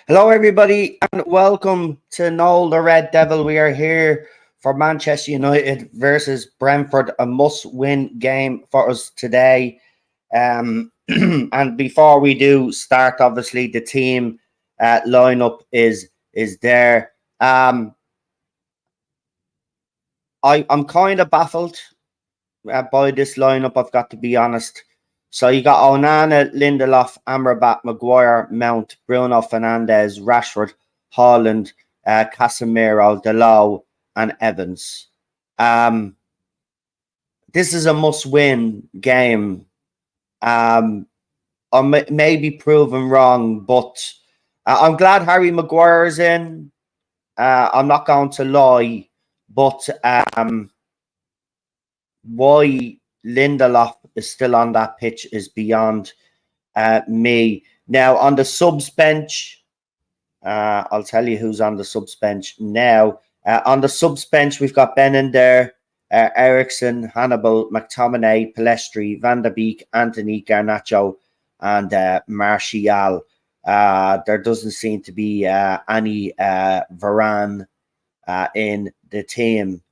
Hello, everybody, and welcome to Noel the Red Devil. We are here for Manchester United versus Brentford, a must-win game for us today. And before we do start, obviously the team lineup is there. I'm kind of baffled by this lineup. I've got to be honest. So you got Onana, Lindelof, Amrabat, Maguire, Mount, Bruno Fernandes, Rashford, Haaland, Casemiro, Dalot, and Evans. This is a must-win game. I may be proven wrong, but I'm glad Harry Maguire is in. I'm not going to lie, but why Lindelof is still on that pitch is beyond me. Now, on the subs bench, I'll tell you who's on the subs bench now. On the subs bench, we've got Benin there, Ericsson, Hannibal, McTominay, Palestri, Van der Beek, Anthony, Garnacho, and Martial. There doesn't seem to be any Varane in the team.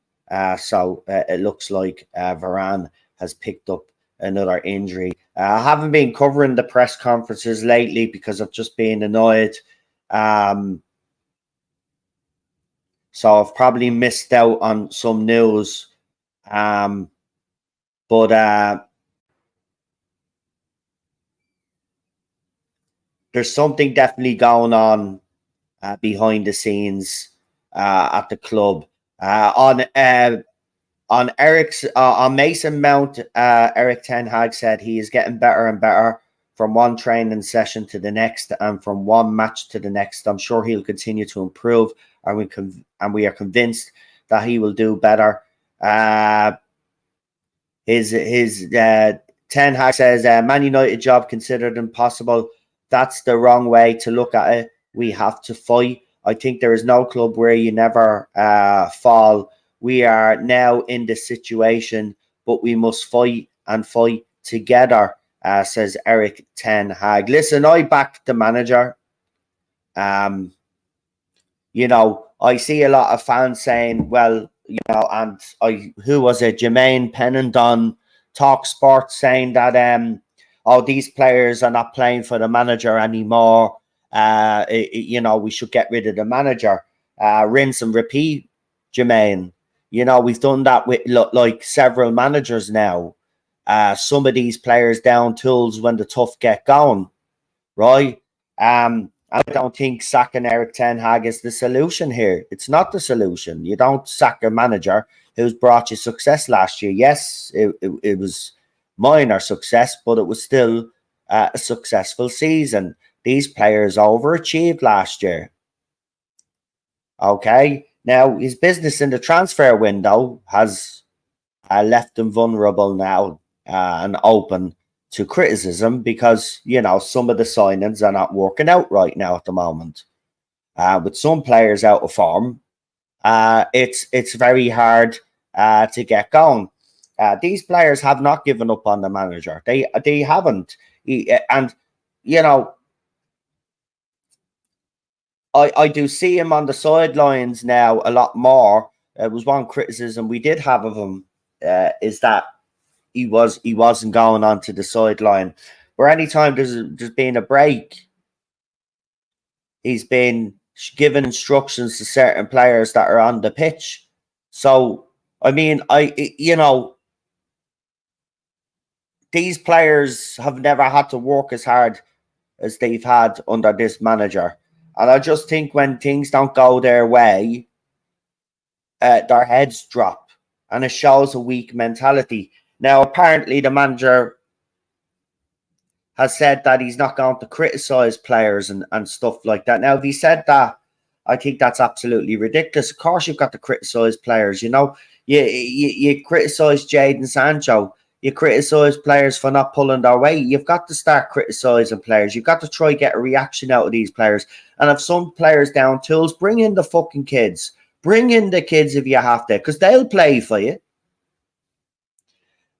So it looks like Varane has picked up another injury. I haven't been covering the press conferences lately because I've just been annoyed. So I've probably missed out on some news. But there's something definitely going on behind the scenes at the club. On Mason Mount, Eric Ten Hag said he is getting better and better from one training session to the next and from one match to the next. I'm sure he'll continue to improve, and we are convinced that he will do better. His Ten Hag says Man United job considered impossible. That's the wrong way to look at it. We have to fight. I think there is no club where you never fall. We are now in this situation, but we must fight and fight together, says Eric Ten Hag. Listen, I backed the manager. I see a lot of fans saying, well, and who was it? Jermaine Pennant on Talk Sports saying that, these players are not playing for the manager anymore. We should get rid of the manager. Rinse and repeat, Jermaine. We've done that with like several managers now. Some of these players down tools when the tough get going, right? I don't think sacking Eric Ten Hag is the solution here. It's not the solution. You don't sack a manager who's brought you success last year. Yes, it was minor success, but it was still a successful season. These players overachieved last year. Okay. Now, his business in the transfer window has left him vulnerable now and open to criticism because, some of the signings are not working out right now at the moment. With some players out of form, it's very hard to get going. These players have not given up on the manager. They haven't. I do see him on the sidelines now a lot more. It was one criticism we did have of him is that he wasn't going onto the sideline. Or anytime there's been a break, he's been given instructions to certain players that are on the pitch. So these players have never had to work as hard as they've had under this manager. And I just think when things don't go their way, their heads drop. And it shows a weak mentality. Now, apparently, the manager has said that he's not going to criticize players and stuff like that. Now, if he said that, I think that's absolutely ridiculous. Of course, you've got to criticize players. You criticize Jadon Sancho. You criticize players for not pulling their weight. You've got to start criticizing players. You've got to try get a reaction out of these players. And if some players down tools, bring in the fucking kids. Bring in the kids if you have to, because they'll play for you.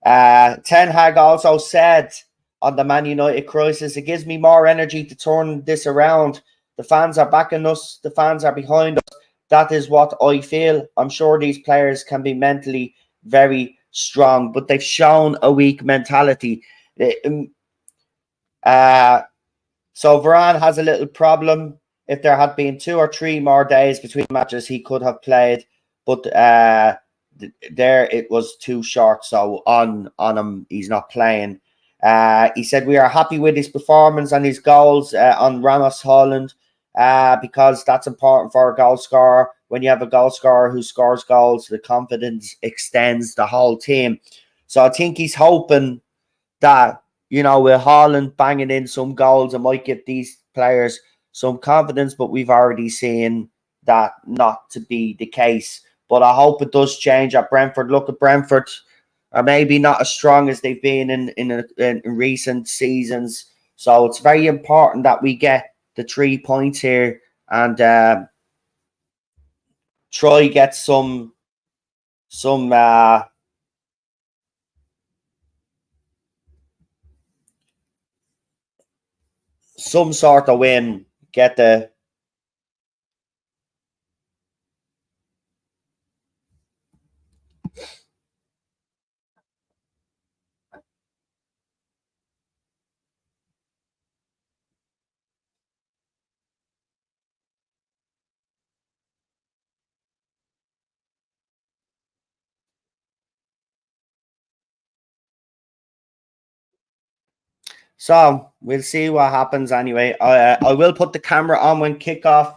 Ten Hag also said on the Man United crisis, it gives me more energy to turn this around The fans are backing us. The fans are behind us. That is what I feel. I'm sure these players can be mentally very strong, but they've shown a weak mentality. Uh, so Varane has a little problem. If there had been 2 or 3 more days between matches, he could have played. But there it was too short. So on him, he's not playing. He said we are happy with his performance and his goals on Ramos Holland because that's important for a goal scorer. When you have a goal scorer who scores goals, the confidence extends the whole team. So I think he's hoping that, with Haaland banging in some goals, it might give these players some confidence, but we've already seen that not to be the case. But I hope it does change at Brentford. Look at Brentford, are maybe not as strong as they've been in recent seasons. So it's very important that we get the 3 points here and Troy gets some sort of win. Get the So we'll see what happens anyway. I will put the camera on when kickoff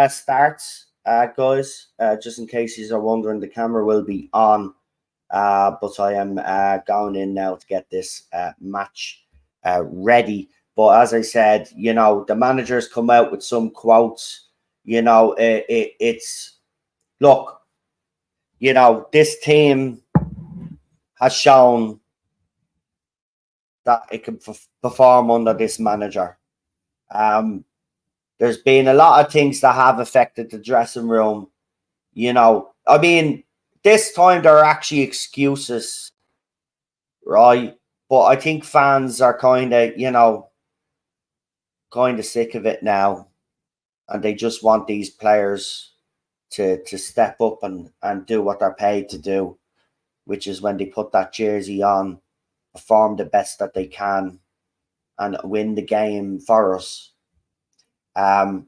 starts, guys. Just in case you are wondering, the camera will be on. But I am going in now to get this match ready. But as I said, the managers come out with some quotes. It's look, this team has shown that it can perform under this manager. There's been a lot of things that have affected the dressing room. I mean, this time there are actually excuses, right? But I think fans are kind of sick of it now, and they just want these players to step up and do what they're paid to do, which is when they put that jersey on, perform the best that they can, and win the game for us. I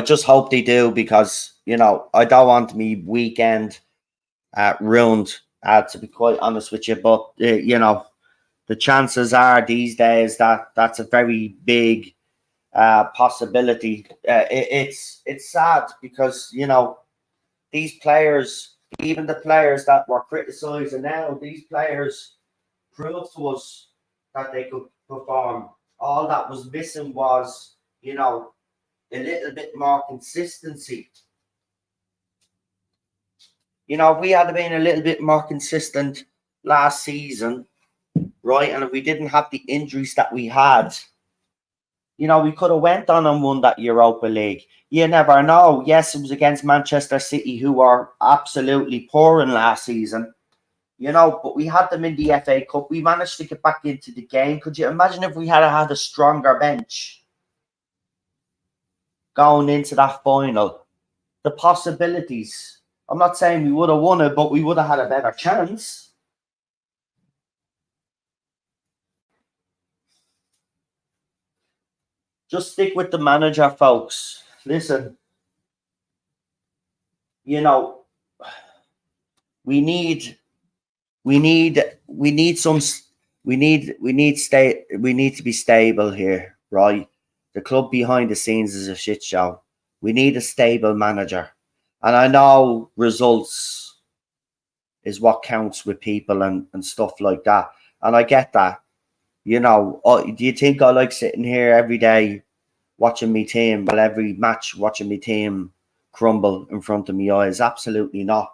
just hope they do because, I don't want me weekend ruined, to be quite honest with you. But, the chances are these days that that's a very big possibility. It's sad because, these players, even the players that were criticising now, these players proved to us that they could perform. All that was missing was, a little bit more consistency. If we had been a little bit more consistent last season, right, and if we didn't have the injuries that we had, we could have went on and won that Europa League. You never know. Yes, it was against Manchester City, who were absolutely poor in last season. But we had them in the FA Cup. We managed to get back into the game. Could you imagine if we had had a stronger bench going into that final? The possibilities. I'm not saying we would have won it, but we would have had a better chance. Just stick with the manager, folks. Listen, we need to be stable here, right? The club behind the scenes is a shit show. We need a stable manager. And I know results is what counts with people and stuff like that. And I get that. Do you think I like sitting here every day watching my team, every match watching my team crumble in front of my eyes? Absolutely not.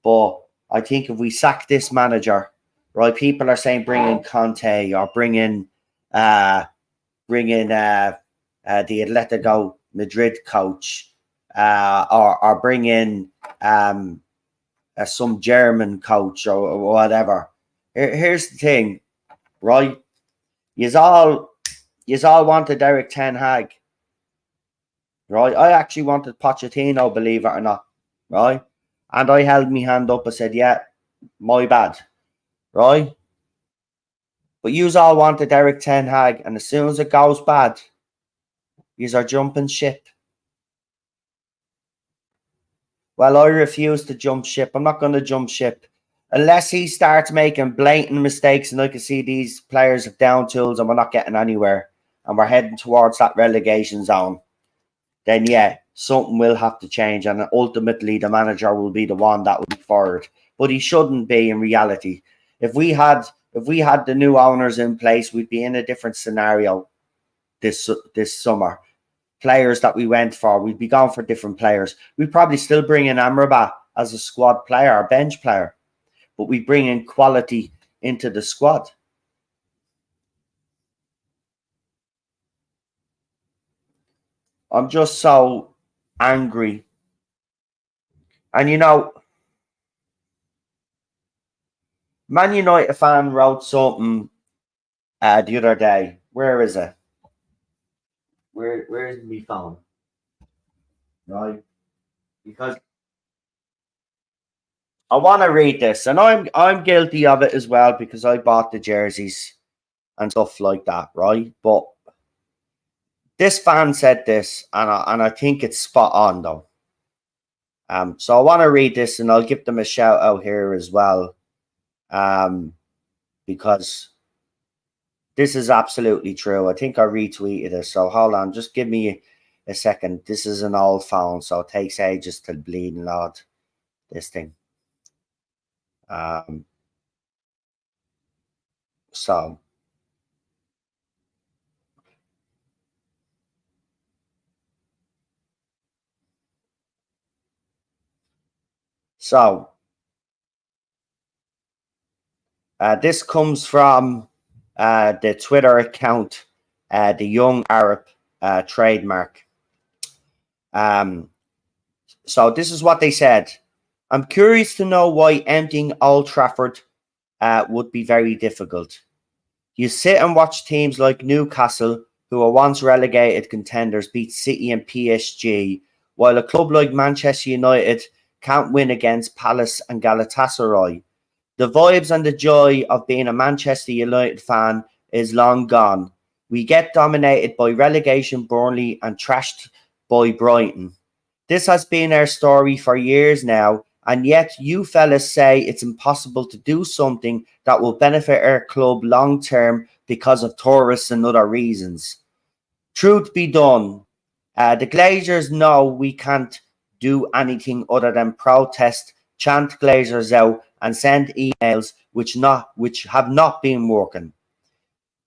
But I think if we sack this manager, right, people are saying bring in Conte or bring in the Atletico Madrid coach, or bring in some German coach or whatever. Here's the thing, right? Yous all wanted Eric Ten Hag, right? I actually wanted Pochettino, believe it or not, right? And I held my hand up and said, yeah, my bad, right? But yous all wanted Eric Ten Hag, and as soon as it goes bad, yous are jumping ship. Well, I refuse to jump ship. I'm not going to jump ship. Unless he starts making blatant mistakes and I can see these players have down tools and we're not getting anywhere and we're heading towards that relegation zone, then yeah, something will have to change and ultimately the manager will be the one that will be fired. But he shouldn't be in reality. If we had the new owners in place, we'd be in a different scenario this summer. Players that we went for, we'd be going for different players. We'd probably still bring in Amrabat as a squad player, a bench player, but we bring in quality into the squad. I'm just so angry. And you know, Man United fan wrote something the other day. Where is it? Where is my phone? Right? Because I want to read this, and I'm guilty of it as well because I bought the jerseys and stuff like that, right? But this fan said this, and I think it's spot on though. So I want to read this, and I'll give them a shout out here as well, because this is absolutely true. I think I retweeted it. So hold on, just give me a second. This is an old phone, so it takes ages to bleed and load this thing. So this comes from the Twitter account, the Young Arab trademark. So this is what they said. I'm curious to know why emptying Old Trafford would be very difficult. You sit and watch teams like Newcastle, who were once relegated contenders, beat City and PSG, while a club like Manchester United can't win against Palace and Galatasaray. The vibes and the joy of being a Manchester United fan is long gone. We get dominated by relegation Burnley and trashed by Brighton. This has been our story for years now, and yet you fellas say it's impossible to do something that will benefit our club long term because of tourists and other reasons. Truth be done, the Glazers know we can't do anything other than protest, chant Glazers out, and send emails which have not been working.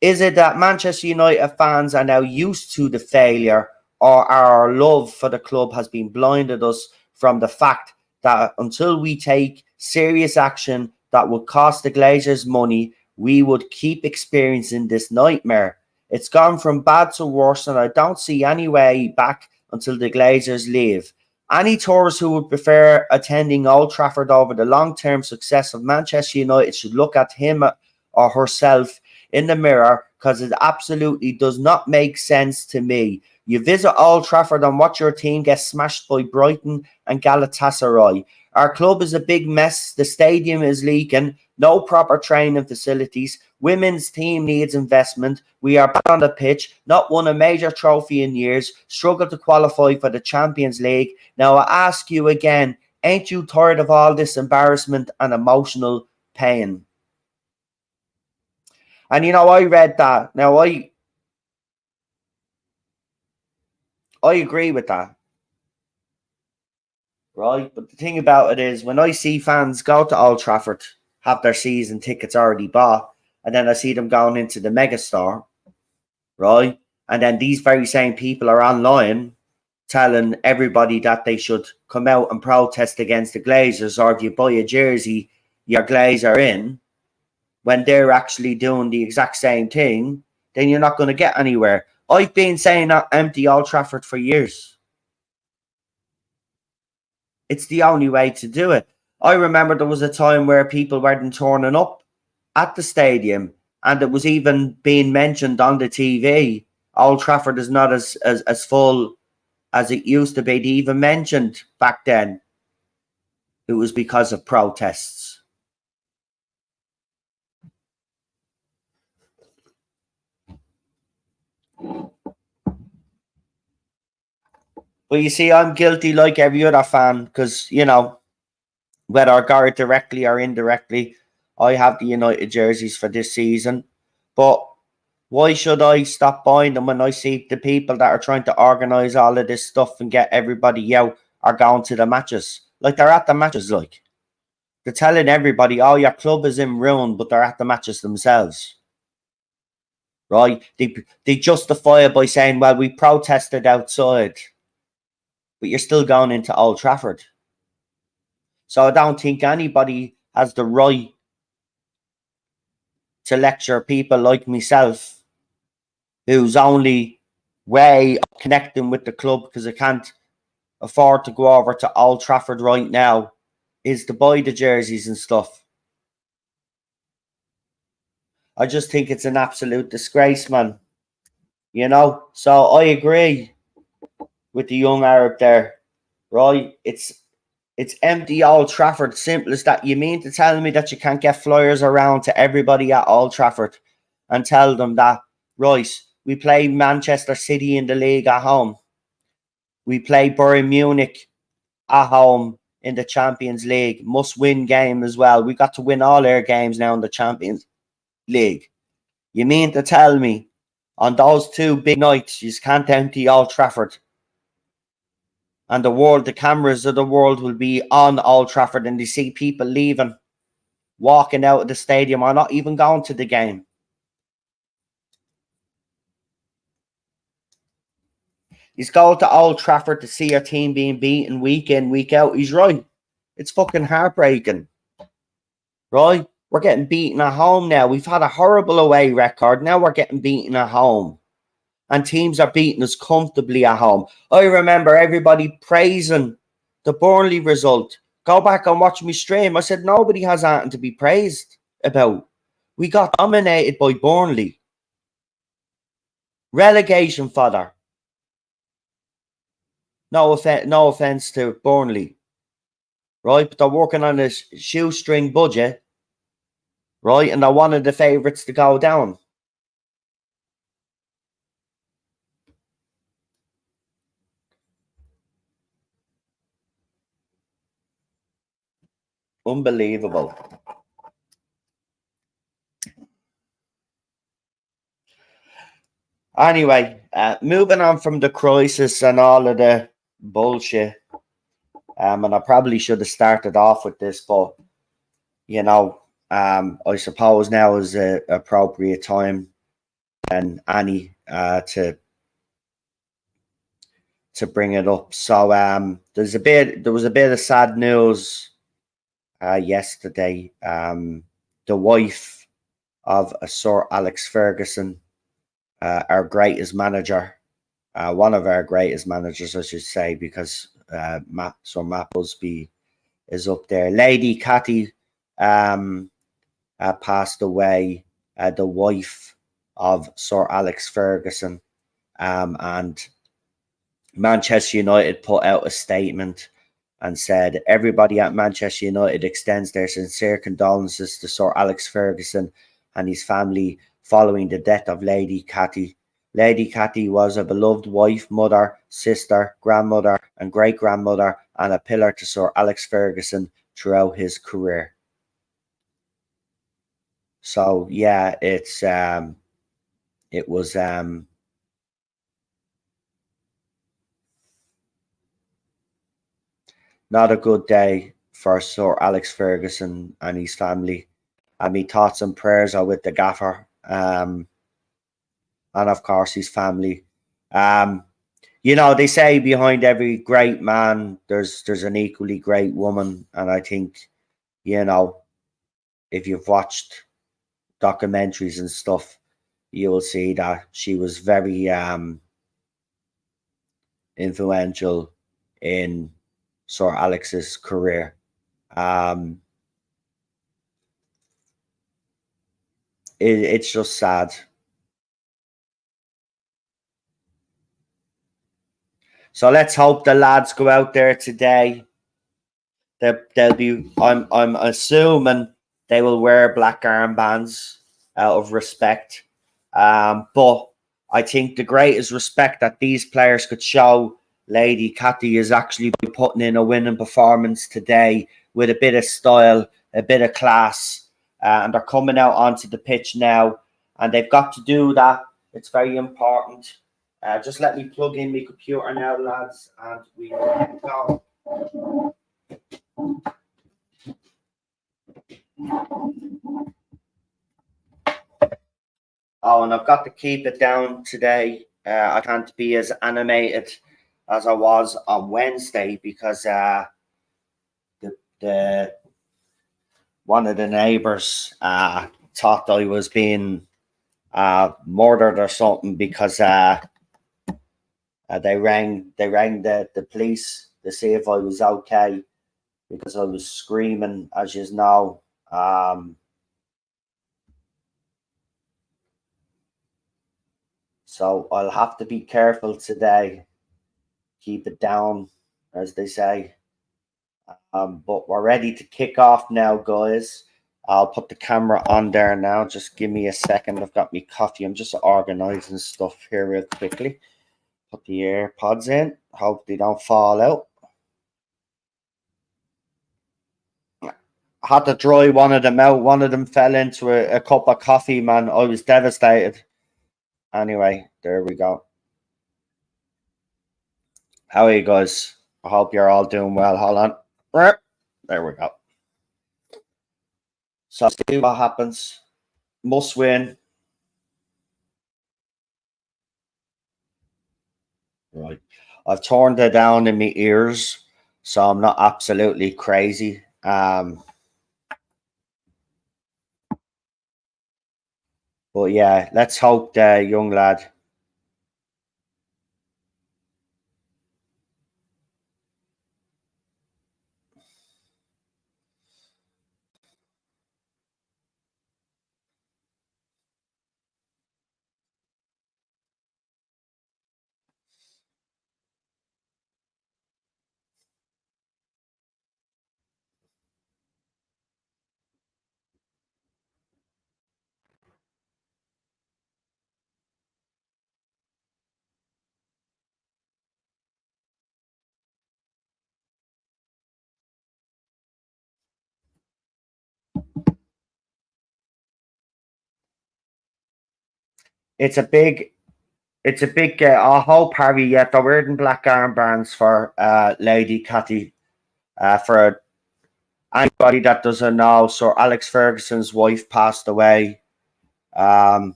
Is it that Manchester United fans are now used to the failure, or our love for the club has been blinded us from the fact that until we take serious action that would cost the Glazers money, we would keep experiencing this nightmare? It's gone from bad to worse, and I don't see any way back until the Glazers leave. Any tourists who would prefer attending Old Trafford over the long-term success of Manchester United should look at him or herself in the mirror, because it absolutely does not make sense to me. You visit Old Trafford and watch your team get smashed by Brighton and Galatasaray. Our club is a big mess. The stadium is leaking. No proper training facilities. Women's team needs investment. We are bad on the pitch. Not won a major trophy in years. Struggle to qualify for the Champions League. Now I ask you again, ain't you tired of all this embarrassment and emotional pain? And you know, I read that. Now I agree with that, right? But the thing about it is, when I see fans go to Old Trafford, have their season tickets already bought, and then I see them going into the megastore, right? And then these very same people are online telling everybody that they should come out and protest against the Glazers, or if you buy a jersey, your Glazer in, when they're actually doing the exact same thing, then you're not going to get anywhere. I've been saying that empty Old Trafford for years. It's the only way to do it. I remember there was a time where people weren't turning up at the stadium And it was even being mentioned on the TV. Old Trafford is not as full as it used to be. They even mentioned back then it was because of protests. But you see, I'm guilty like every other fan because, you know, whether I got it directly or indirectly, I have the United jerseys for this season. But why should I stop buying them when I see the people that are trying to organise all of this stuff and get everybody out are going to the matches? Like, they're at the matches, like. They're telling everybody, oh, your club is in ruin, but they're at the matches themselves. Right? They justify it by saying, well, we protested outside, but you're still going into Old Trafford. So I don't think anybody has the right to lecture people like myself whose only way of connecting with the club, because I can't afford to go over to Old Trafford right now, is to buy the jerseys and stuff. I just think it's an absolute disgrace, man. You know? So I agree with the young Arab there, right? It's empty Old Trafford. Simple as that. You mean to tell me that you can't get flyers around to everybody at Old Trafford and tell them that, right, we play Manchester City in the league at home. We play Bayern Munich at home in the Champions League. Must win game as well. We got to win all our games now in the Champions League. You mean to tell me on those two big nights you can't empty Old Trafford? And the cameras of the world will be on Old Trafford and they see people leaving, walking out of the stadium or not even going to the game. He's going to Old Trafford to see your team being beaten week in, week out. He's right. It's fucking heartbreaking. Right? We're getting beaten at home now. We've had a horrible away record. Now we're getting beaten at home. And teams are beating us comfortably at home. I remember everybody praising the Burnley result. Go back and watch me stream. I said nobody has anything to be praised about. We got dominated by Burnley. Relegation fodder. No offense to Burnley. Right? But they're working on a shoestring budget. Right? And they're one of the favourites to go down. Unbelievable. Anyway, moving on from the crisis and all of the bullshit, and I probably should have started off with this, but you know, I suppose now is an appropriate time and Annie to bring it up. So there was a bit of sad news yesterday. The wife of Sir Alex Ferguson, our greatest manager, one of our greatest managers, I should say, because Sir Matt Busby is up there. Lady Cathy passed away, the wife of Sir Alex Ferguson, and Manchester United put out a statement and said, everybody at Manchester United extends their sincere condolences to Sir Alex Ferguson and his family following the death of Lady Cathy. Lady Cathy was a beloved wife, mother, sister, grandmother, and great-grandmother, and a pillar to Sir Alex Ferguson throughout his career. So yeah, it was not a good day for Sir Alex Ferguson and his family. And my thoughts and prayers are with the gaffer, and of course his family. You know, they say behind every great man there's an equally great woman, and I think, you know, if you've watched documentaries and stuff, you will see that she was very influential in Sir Alex's career. it's just sad. So let's hope the lads go out there today. They'll be. I'm assuming they will wear black armbands out of respect. But I think the greatest respect that these players could show Lady Cathy is actually putting in a winning performance today with a bit of style, a bit of class, and they're coming out onto the pitch now, and they've got to do that. It's very important. Just let me plug in my computer now, lads, and we will get going. Oh, and I've got to keep it down today. I can't be as animated as I was on Wednesday because the one of the neighbours thought I was being murdered or something because they rang the police to see if I was okay because I was screaming, as you know. So I'll have to be careful today. Keep it down, as they say. But we're ready to kick off now, guys. I'll put the camera on there now. Just give me a second. I've got me coffee. I'm just organizing stuff here real quickly. Put the AirPods in. Hope they don't fall out. I had to dry one of them out. One of them fell into a cup of coffee, man. I was devastated. Anyway, there we go. How are you guys? I hope you're all doing well. Hold on. There we go. So see what happens. Must win. Right. I've turned it down in my ears, so I'm not absolutely crazy. But yeah, let's hope the young lad. It's a big, it's a big. I hope Harry. Yeah, they're wearing black armbands for Lady Cathy. For anybody that doesn't know, Sir Alex Ferguson's wife passed away. Um,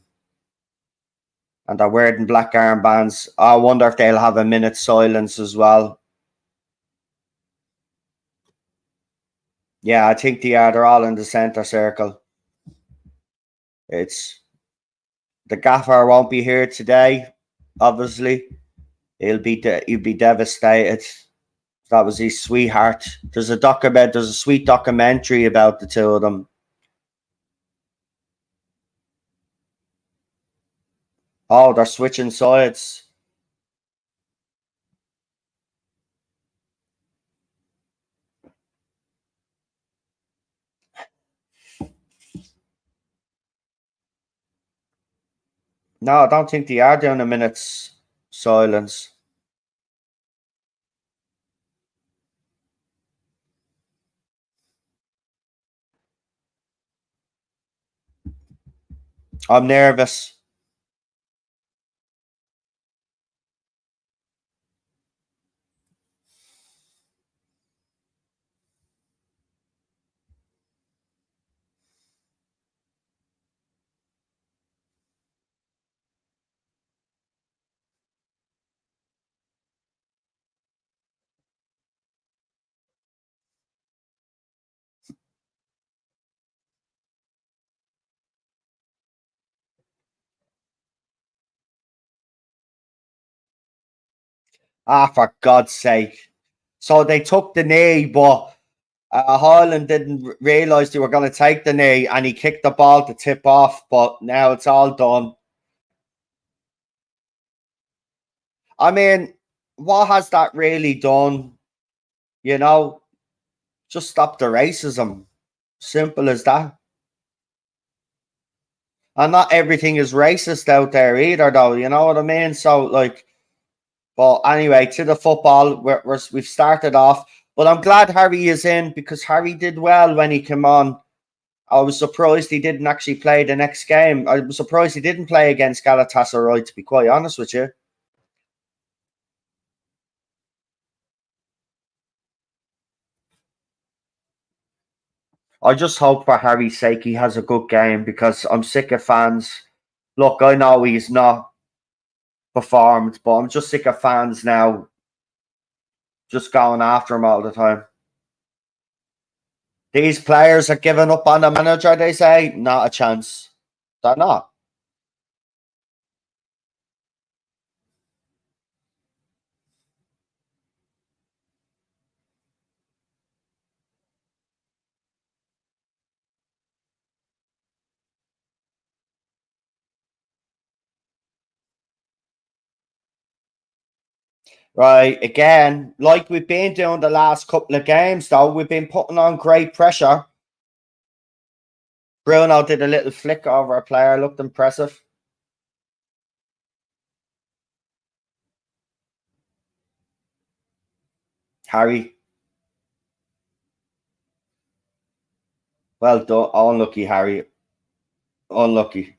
and they're wearing black armbands. I wonder if they'll have a minute's silence as well. Yeah, I think they are. They're all in the centre circle. It's the gaffer won't be here today. Obviously, he'll be devastated. That was his sweetheart. There's a sweet documentary about the two of them. Oh, they're switching sides. No, I don't think they are doing a minute's silence. I'm nervous. Ah, for God's sake. So they took the knee, but Haaland didn't realise they were going to take the knee, and he kicked the ball to tip off, but now it's all done. I mean, what has that really done? You know, just stop the racism. Simple as that. And not everything is racist out there either, though. You know what I mean? So, like, but anyway, to the football, we've started off. But I'm glad Harry is in because Harry did well when he came on. I was surprised he didn't actually play the next game. I was surprised he didn't play against Galatasaray, to be quite honest with you. I just hope for Harry's sake he has a good game because I'm sick of fans. Look, I know he's not performed, but I'm just sick of fans now just going after him all the time. These players are giving up on the manager, they say. Not a chance. They're not. Right, again, like we've been doing the last couple of games, though, we've been putting on great pressure. Bruno did a little flick over a player, looked impressive. Harry, well done. Unlucky, Harry. Unlucky.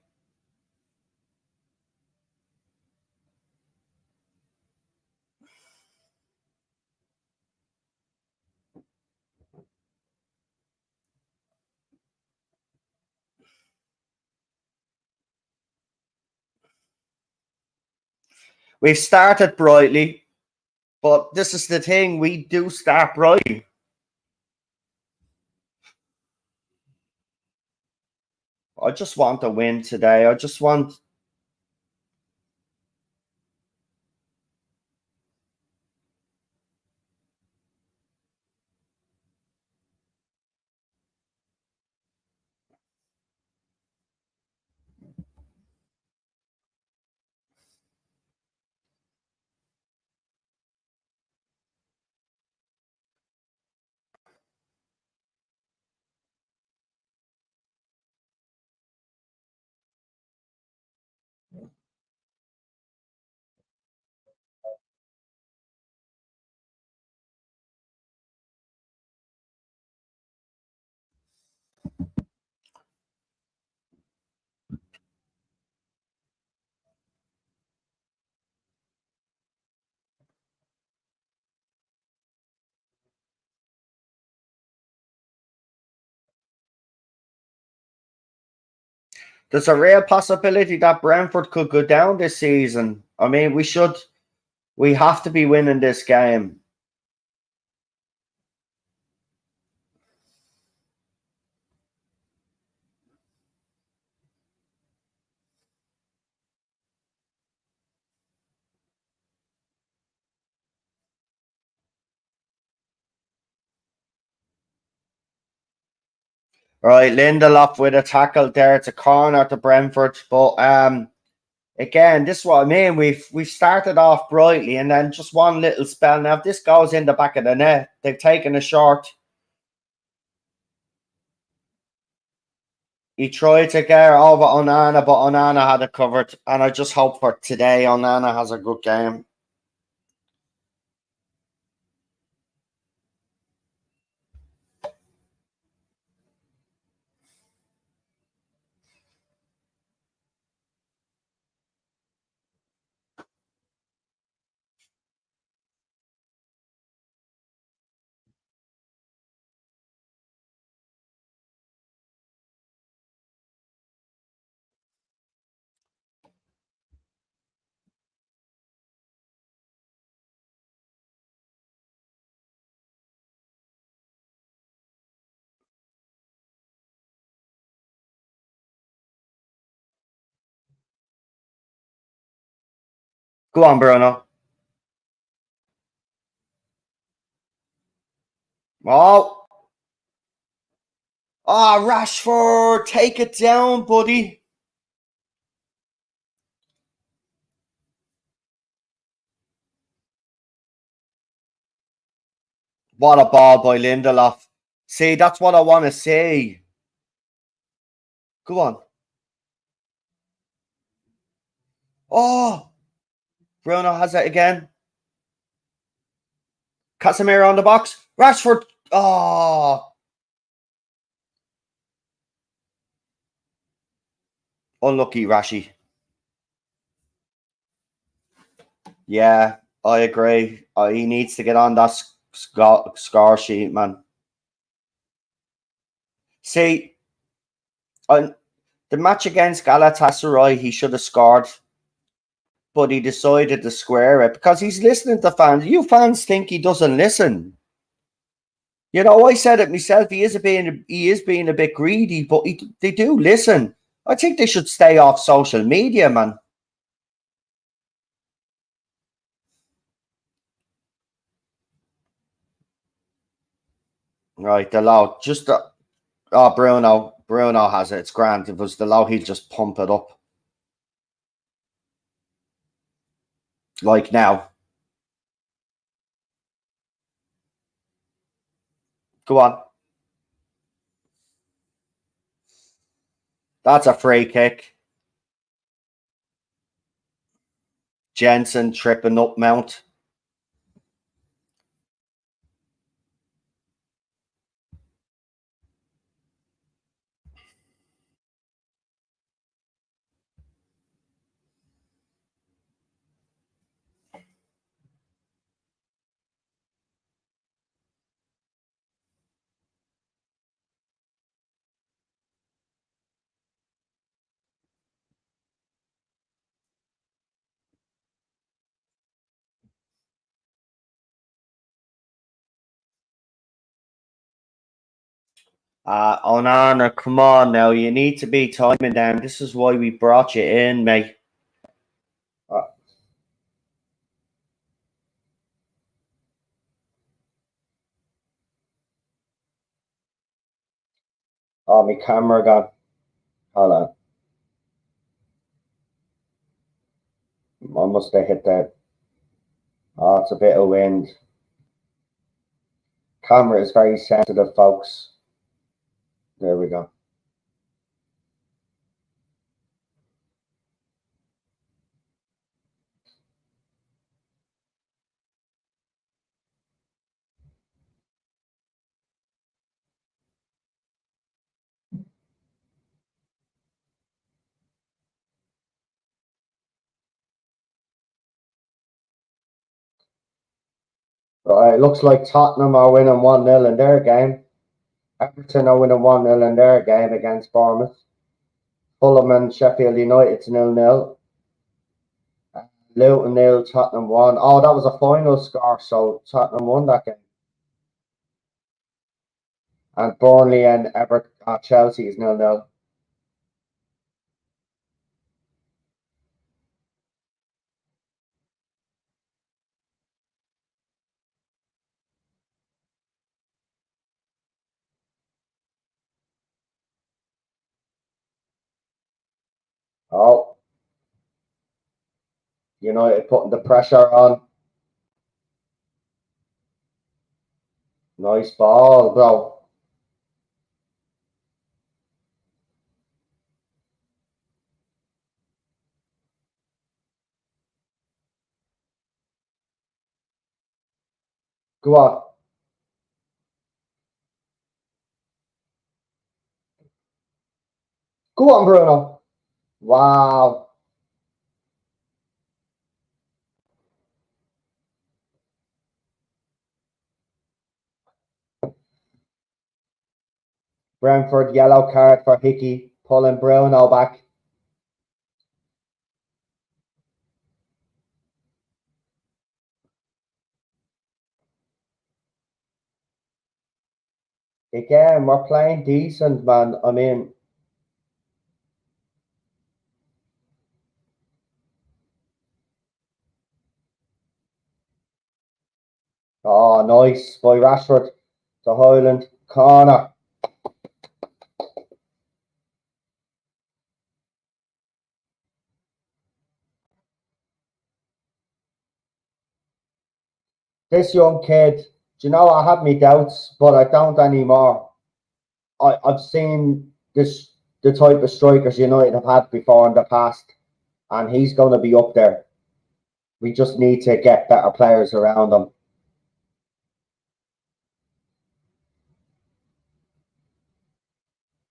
We've started brightly, but this is the thing. We do start brightly. I just want a win today. I just want. There's a real possibility that Brenford could go down this season. I mean, we have to be winning this game. Right, Lindelof with a tackle there. It's a corner to Brentford. But again, this is what I mean. We've started off brightly and then just one little spell. Now, if this goes in the back of the net, they've taken a short. He tried to get over Onana, but Onana had it covered. And I just hope for today Onana has a good game. Go on, Bruno. Oh, Ah, oh, Rashford, take it down, buddy. What a ball by Lindelof. See, that's what I want to see. Go on. Oh, Bruno has it again. Casemiro on the box. Rashford. Oh. Unlucky, Rashi. Yeah, I agree. He needs to get on that score sheet, man. See, on the match against Galatasaray, he should have scored, but he decided to square it because he's listening to fans. You fans think he doesn't listen. You know, I said it myself. He is being a bit greedy, but they do listen. I think they should stay off social media, man. Right, the low. Just oh, Bruno has it. It's grand. If it was the low, he'll just pump it up. Like now. Go on. That's a free kick. Jensen tripping up Mount. Onana, come on now. You need to be timing them. This is why we brought you in, mate. Oh, my camera gone. Hold on. I must have hit that. Oh, it's a bit of wind. Camera is very sensitive, folks. There we go. Right, it looks like Tottenham are winning 1-0 in their game. Everton are winning 1-0 in their game against Bournemouth. Fulham and Sheffield United's 0-0. Luton 0, Tottenham 1. Oh, that was a final score, so Tottenham won that game. And Burnley and Chelsea is 0-0. Oh, United putting the pressure on. Nice ball, bro. Go on. Go on, Bruno. Wow. Brenford, yellow card for Hickey, pulling Bruno back. Again, we're playing decent, man. I mean, oh, nice by Rashford. The Highland corner. This young kid, do you know, I have my doubts, but I don't anymore. I've seen the type of strikers United have had before in the past, and he's going to be up there. We just need to get better players around him.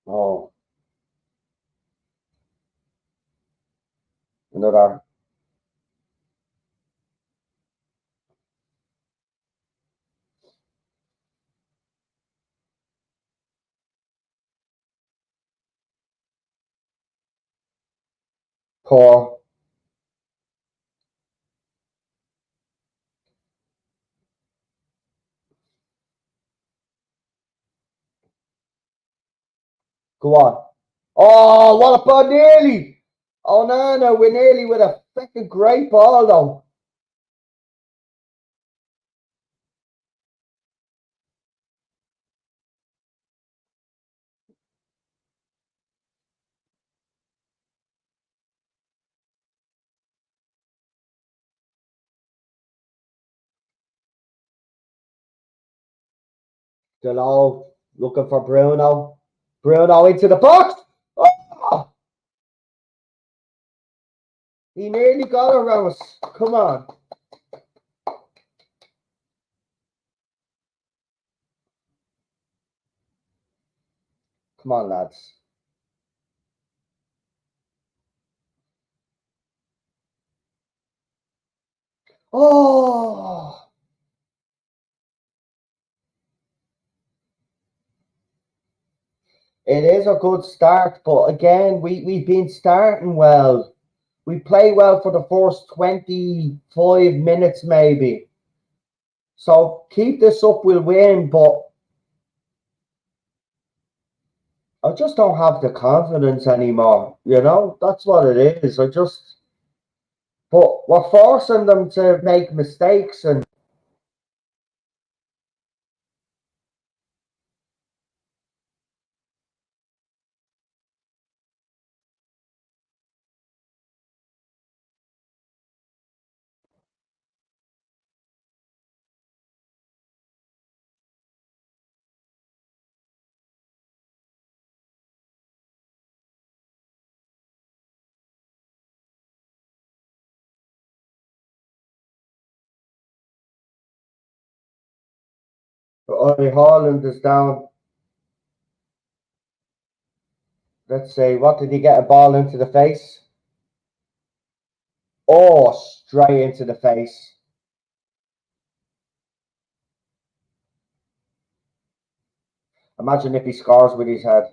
Oh, another poor. Go on. Oh, what a ball, nearly. Oh, no, we're nearly with a fucking great ball, though. Delô looking for Bruno. Bruno into the box. Oh, he nearly got around us. Come on. Come on, lads. Oh, it is a good start, but again, we've been starting well. We play well for the first 25 minutes, maybe. So keep this up, we'll win, but I just don't have the confidence anymore. You know, that's what it is. But we're forcing them to make mistakes, and Holland is down. Let's see, what did he get a ball into the face? Oh, straight into the face. Imagine if he scores with his head.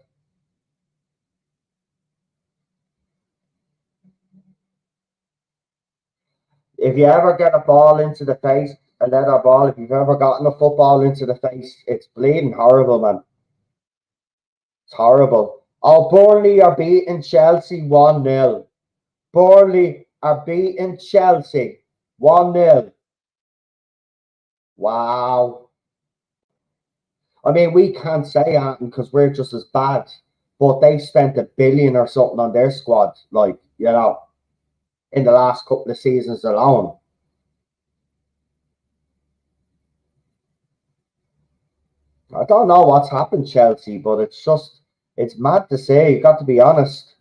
If you ever get a ball into the face, a leather ball, if you've ever gotten a football into the face, it's bleeding horrible, man. It's horrible. Oh, Burnley are beating Chelsea 1-0. Burnley are beating Chelsea 1-0. Wow. I mean, we can't say anything because we're just as bad, but they spent 1 billion or something on their squad, like, in the last couple of seasons alone. I don't know what's happened, Chelsea, but it's mad to say. You got to be honest.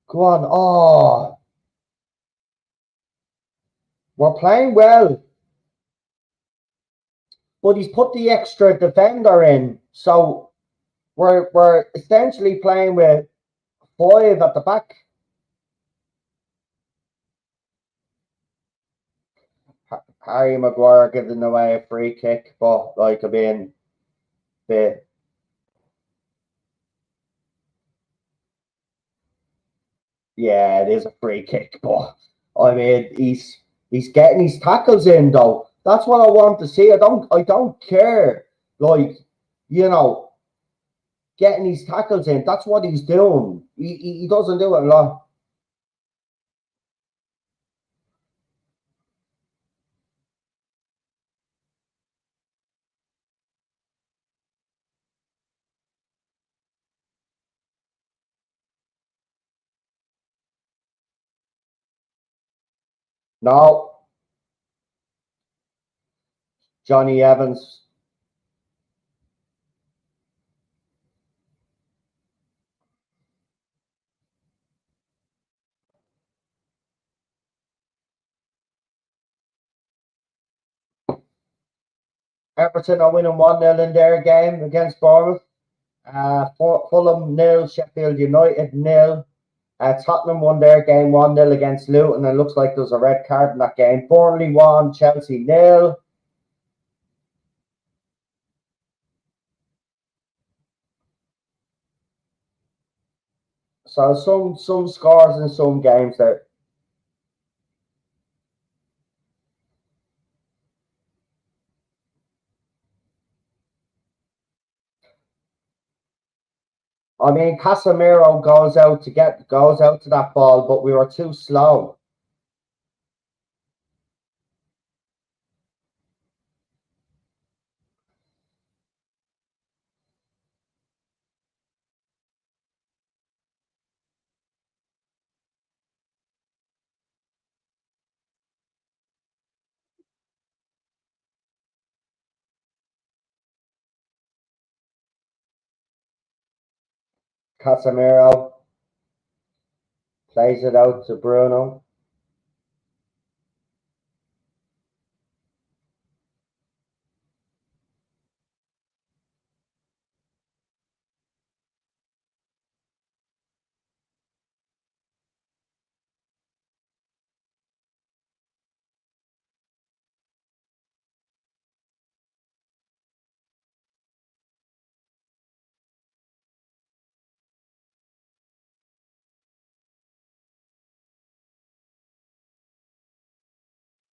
Go on. Oh, we're playing well, but he's put the extra defender in, so we're essentially playing with five at the back. Harry Maguire giving away a free kick, but like I mean, the yeah, it is a free kick, but I mean, he's getting his tackles in though. That's what I want to see. I don't care. Like, you know, getting his tackles in. That's what he's doing. He doesn't do it a lot. No, Johnny Evans. Everton are winning 1-0 in their game against Bournemouth. Fulham 0, Sheffield United 0. Tottenham won their game 1-0 against Luton. It looks like there's a red card in that game. Burnley 1, Chelsea 0. So some scores in some games there. I mean, Casemiro goes out to that ball, but we were too slow. Casemiro plays it out to Bruno.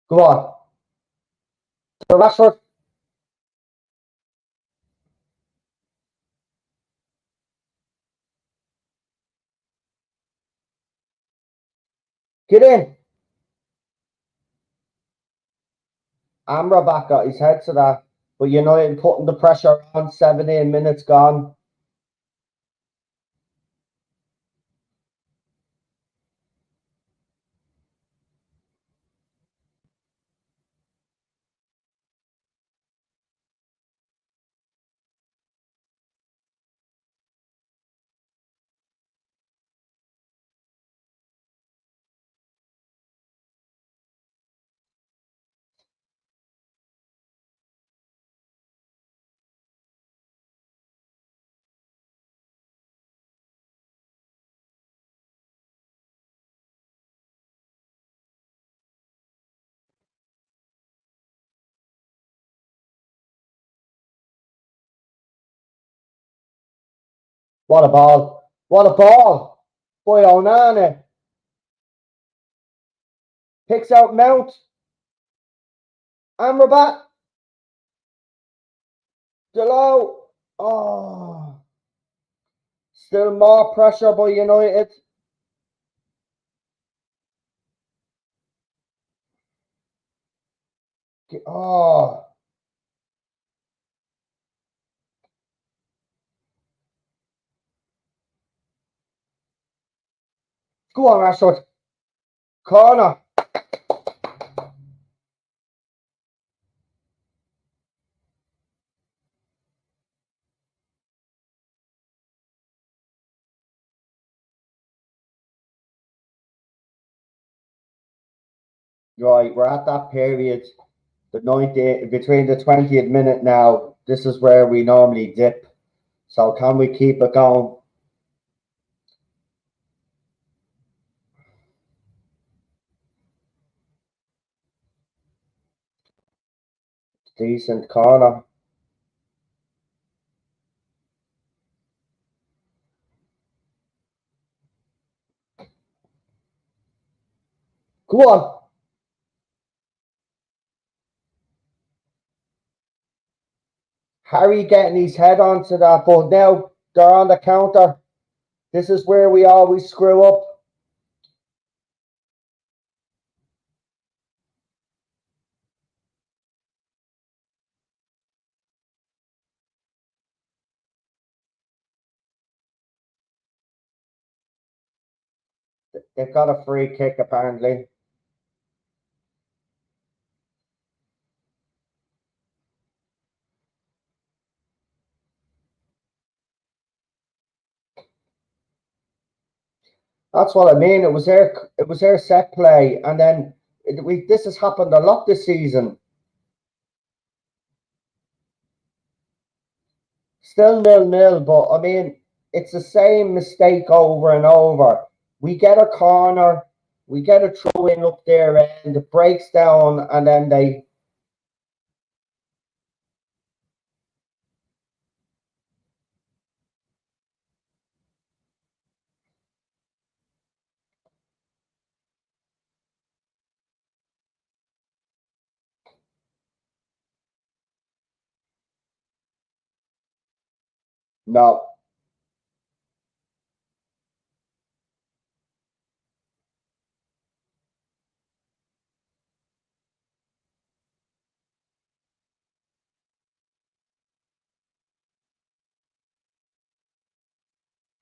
Go on. To Rashford. Get in. Amrabat got his head to that. But United putting the pressure on, 17 minutes gone. What a ball. What a ball. Boy, Onana picks out Mount. Amrabat. Below. Oh. Still more pressure by United. Oh. Go on, Rashford. Corner. Right, we're at that period, the 90th, between the 20th minute now. This is where we normally dip. So can we keep it going? Decent corner. Go on. Harry getting his head onto that, but now they're on the counter. This is where we always screw up. They've got a free kick, apparently. That's what I mean. It was their set play, and then this has happened a lot this season. Still 0-0, but I mean, it's the same mistake over and over. We get a corner, we get a throw in up there, and it breaks down, and then they. No.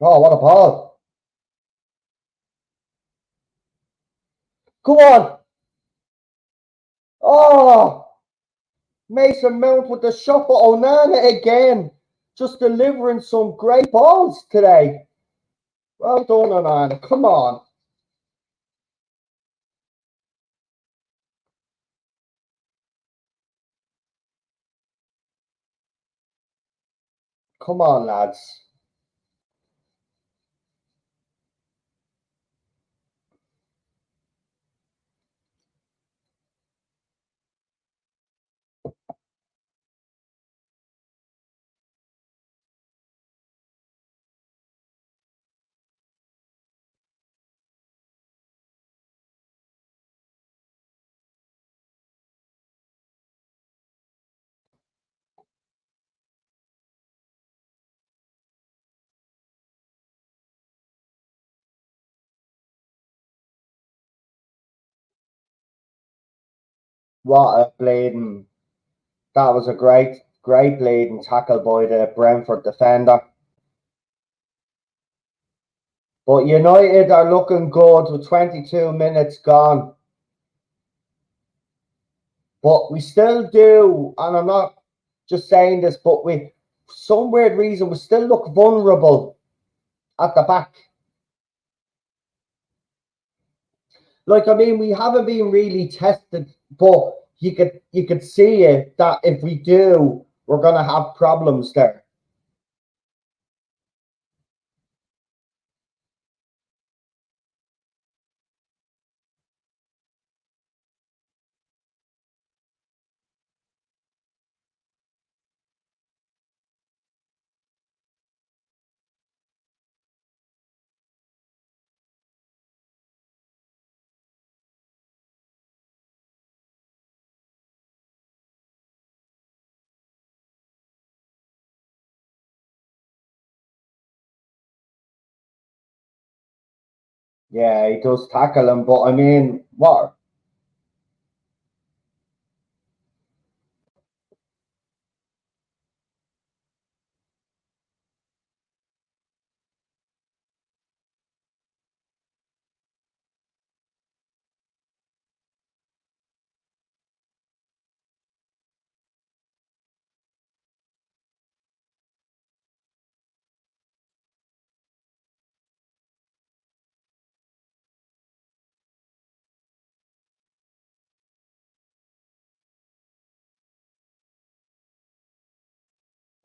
Oh, what a ball! Go on! Oh, Mason Mount with the shot, but Onana again, just delivering some great balls today. Well done, Onana. Come on. Come on, lads. What a bleeding. That was a great bleeding tackle by the Brenford defender. But United are looking good with 22 minutes gone. But we still do, and I'm not just saying this, but we, for some weird reason, we still look vulnerable at the back. Like, I mean, we haven't been really tested, but you could see it that if we do, we're gonna have problems there. Yeah, he does tackle him, but I mean, what?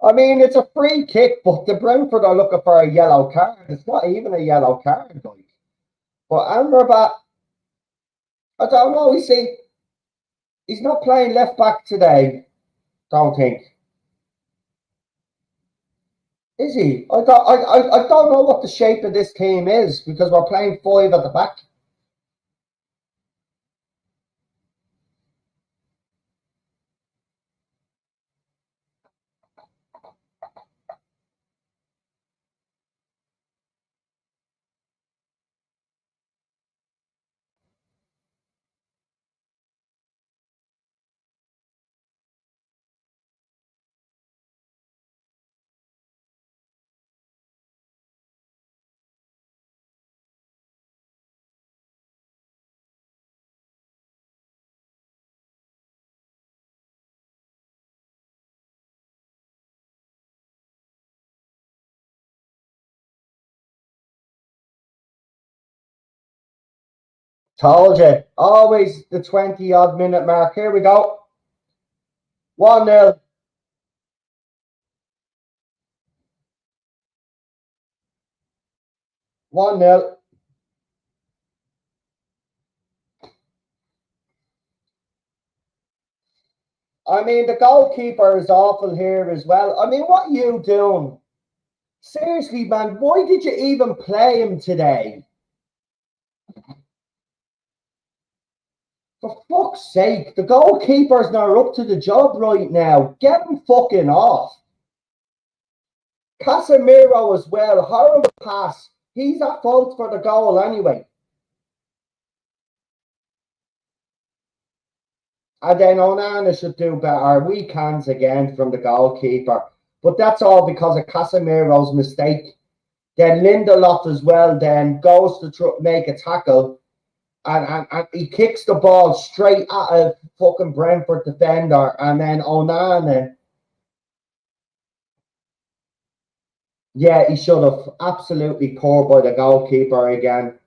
I mean, it's a free kick, but the Brentford are looking for a yellow card. It's not even a yellow card, like. But Amrabat, I don't know. He's not playing left back today. Don't think. Is he? I don't know what the shape of this team is because we're playing five at the back. Told you. Always the 20 odd minute mark. Here we go. 1-0. 1-0. I mean, the goalkeeper is awful here as well. I mean, what are you doing? Seriously, man, why did you even play him today? For fuck's sake, the goalkeeper's not up to the job right now. Get him fucking off. Casemiro as well, horrible pass. He's at fault for the goal anyway. And then Onana should do better. Weak hands again from the goalkeeper. But that's all because of Casemiro's mistake. Then Lindelof as well then goes to make a tackle. And he kicks the ball straight at a fucking Brentford defender. And then Onana, yeah, he should have. Absolutely poor by the goalkeeper again.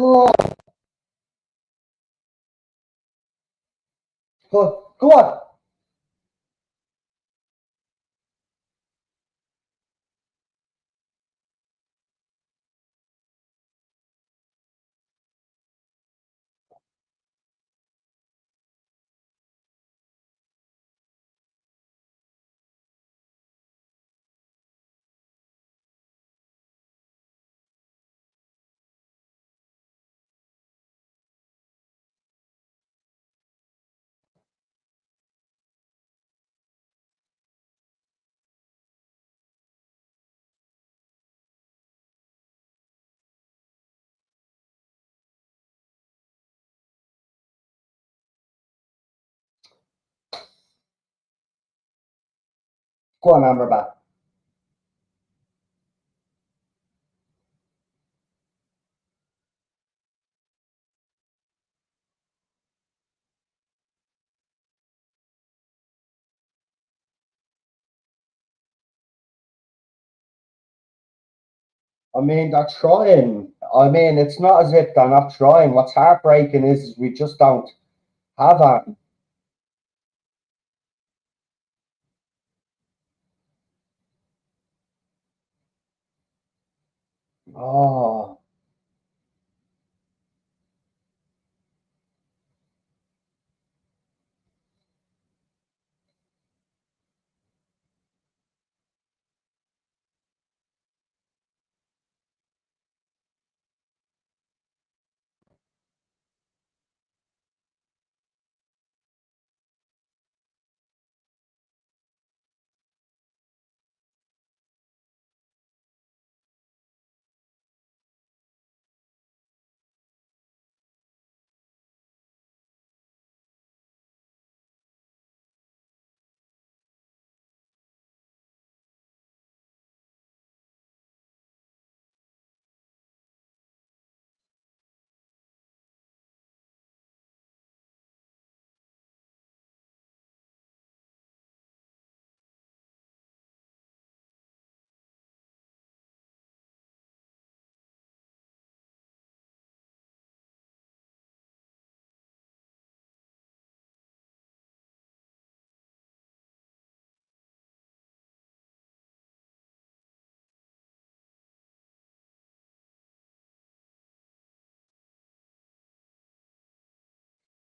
Oh, oh, go on. Go on, Amrabat. I mean, they're trying. I mean, it's not as if they're not trying. What's heartbreaking is we just don't have it. Oh,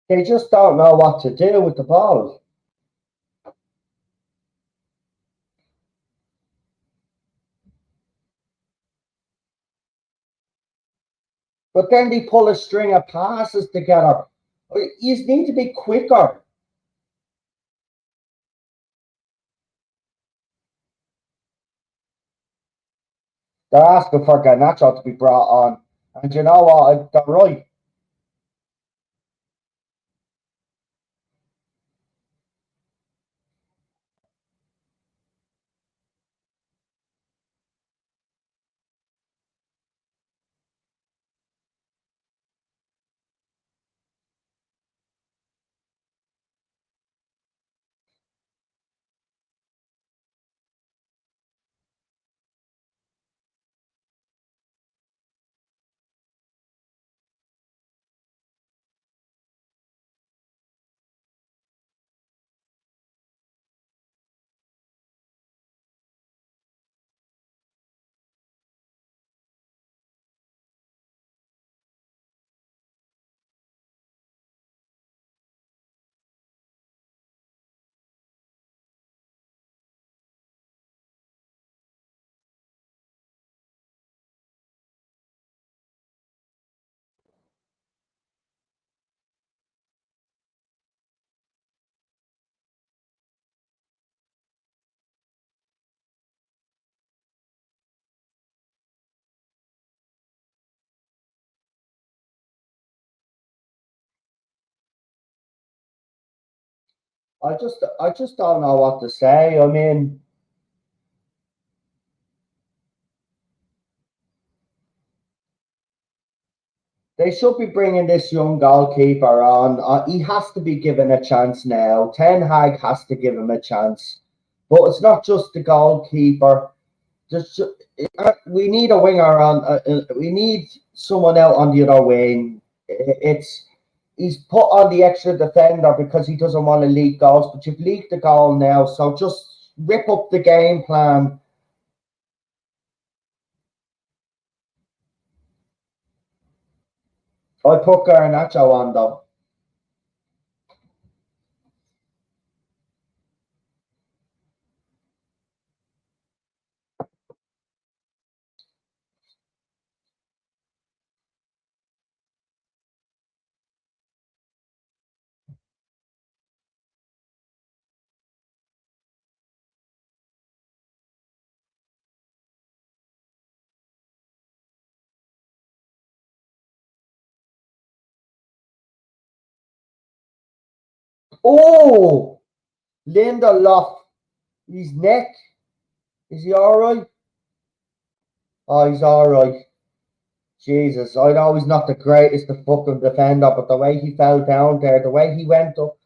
They just don't know what to do with the ball. But then they pull a string of passes together. You need to be quicker. They're asking for Garnacho to be brought on. And you know what? They're right. I just don't know what to say. I mean, they should be bringing this young goalkeeper on. He has to be given a chance now. Ten Hag has to give him a chance. But it's not just the goalkeeper. Just we need a winger on. We need someone out on the other wing. It's he's put on the extra defender because he doesn't want to leak goals. But you've leaked the goal now, so just rip up the game plan. I put Garnacho on though. Oh, Lindelof, his neck. Is he all right? Oh, he's all right. Jesus, I know he's not the greatest of fucking defender, but the way he fell down there, the way he went up,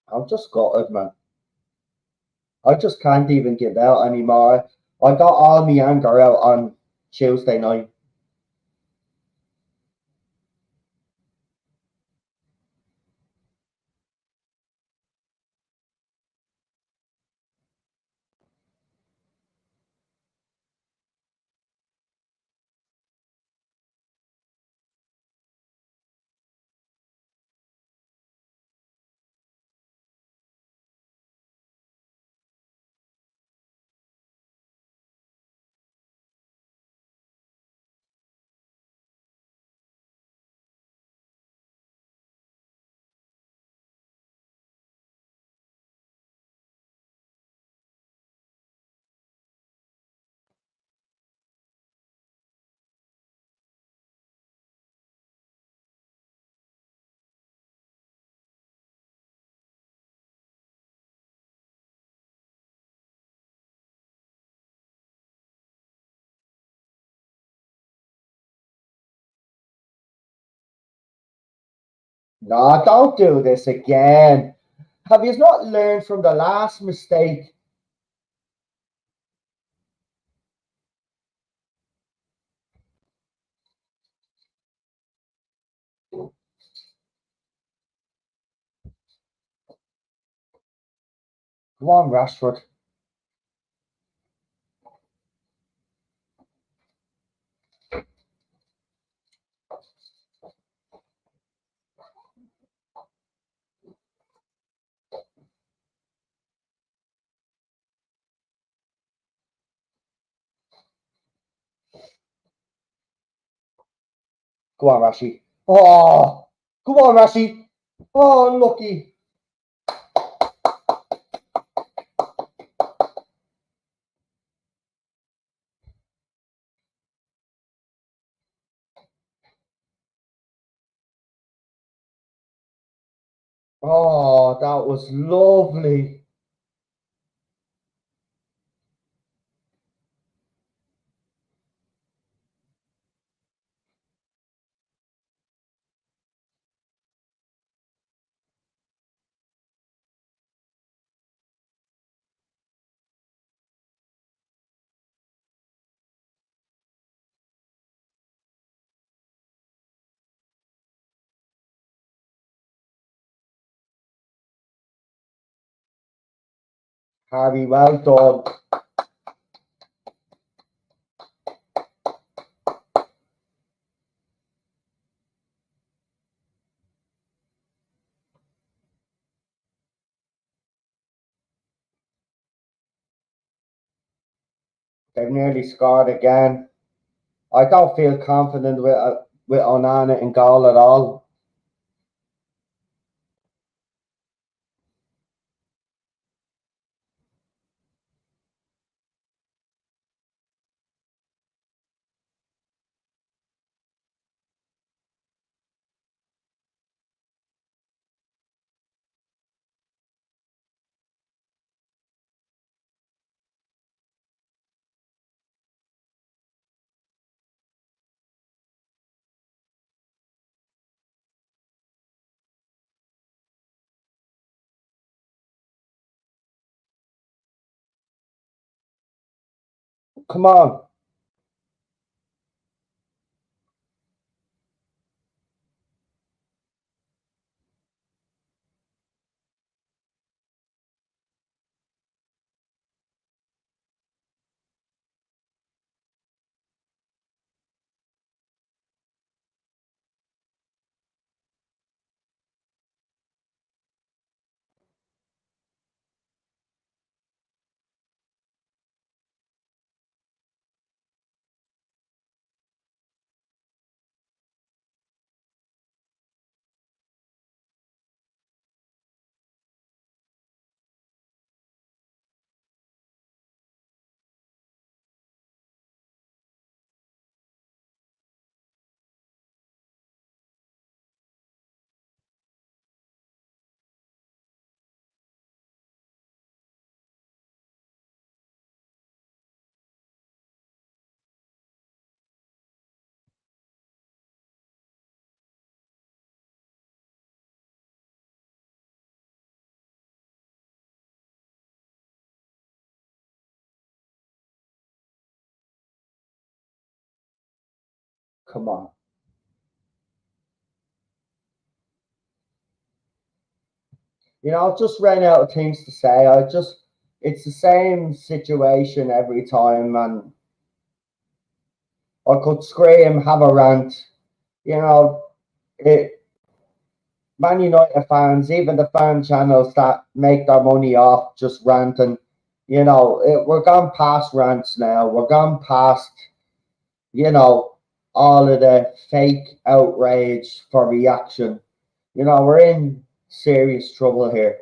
I'm just gutted, man. I just can't even give out anymore. I got all my anger out on Tuesday night. No, don't do this again. Have you not learned from the last mistake? Go on, Rashford. Go on, Rashi. Oh, come on, Rashi. Oh, unlucky. Oh, that was lovely. Harry, well done. They've nearly scored again. I don't feel confident with Onana in goal at all. Come on. Come on. I've just ran out of things to say. It's the same situation every time, and I could scream, have a rant. You know, it, Man United fans, even the fan channels that make their money off just ranting, we're gone past rants now. We're gone past, you know, all of the fake outrage for reaction. We're in serious trouble here.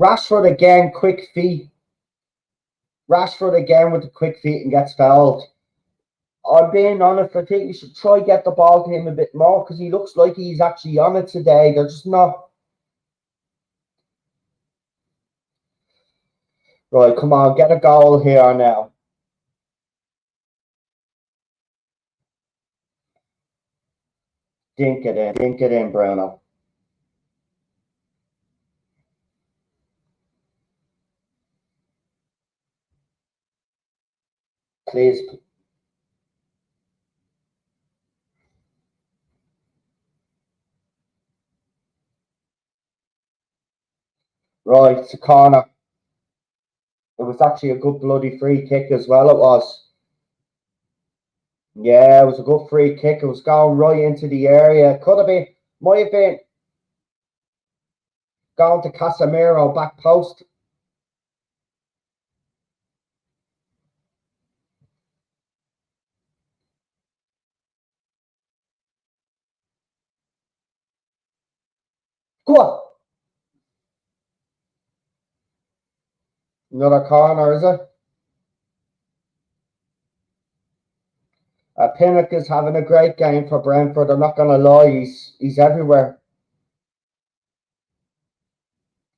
Rashford again, quick feet. Rashford again with the quick feet and gets fouled. I'm being honest, I think you should try get the ball to him a bit more because he looks like he's actually on it today. They're just not. Right, come on, get a goal here now. Dink it in, Bruno. Please. Right, it's a corner. It was actually a good bloody free kick as well, it was. Yeah, it was a good free kick. It was going right into the area. Could have been, might have been going to Casemiro, back post. Go on. Another corner, is it? Pinnock is having a great game for Brentford. I'm not going to lie, he's everywhere.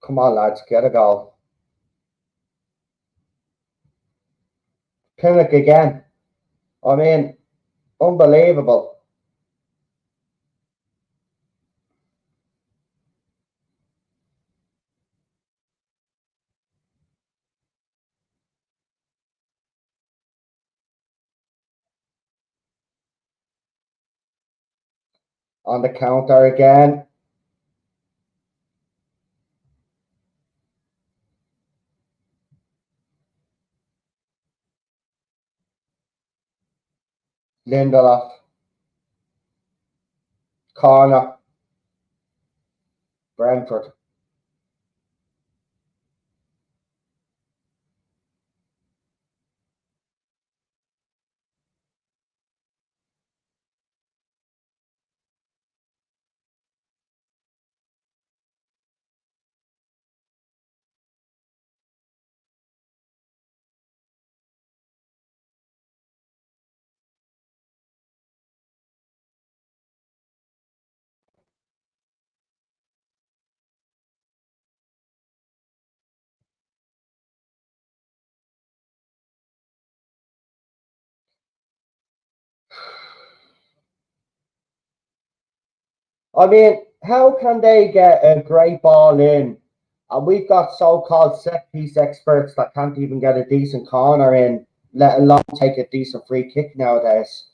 Come on, lads, get a goal. Pinnock again. I mean, unbelievable. On the counter again. Lindelof. Corner. Brenford. I mean, how can they get a great ball in? And we've got so-called set-piece experts that can't even get a decent corner in, let alone take a decent free kick nowadays.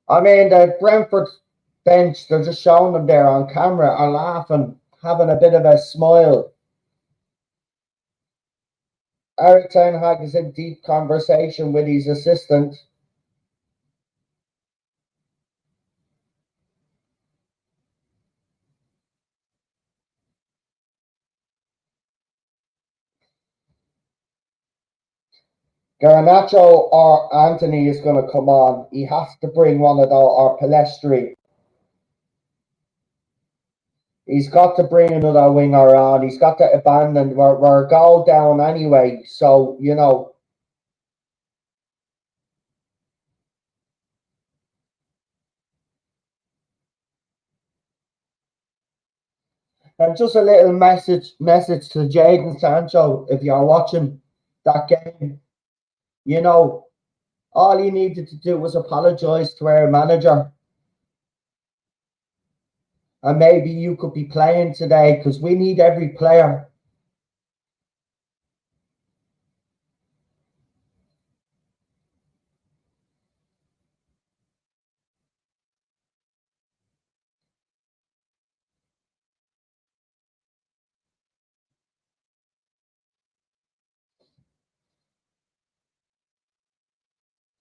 I mean, the Brentford bench, they're just showing them there on camera are laughing, having a bit of a smile. Eric Ten Hag is in deep conversation with his assistant. Garnacho or Anthony is going to come on. He has to bring one of those, or Palestri. He's got to bring another winger on. He's got to abandon. We're a goal down anyway. So, you know. And just a little message to Jadon Sancho, if you're watching that game, you know, all he needed to do was apologise to our manager. And maybe you could be playing today because we need every player.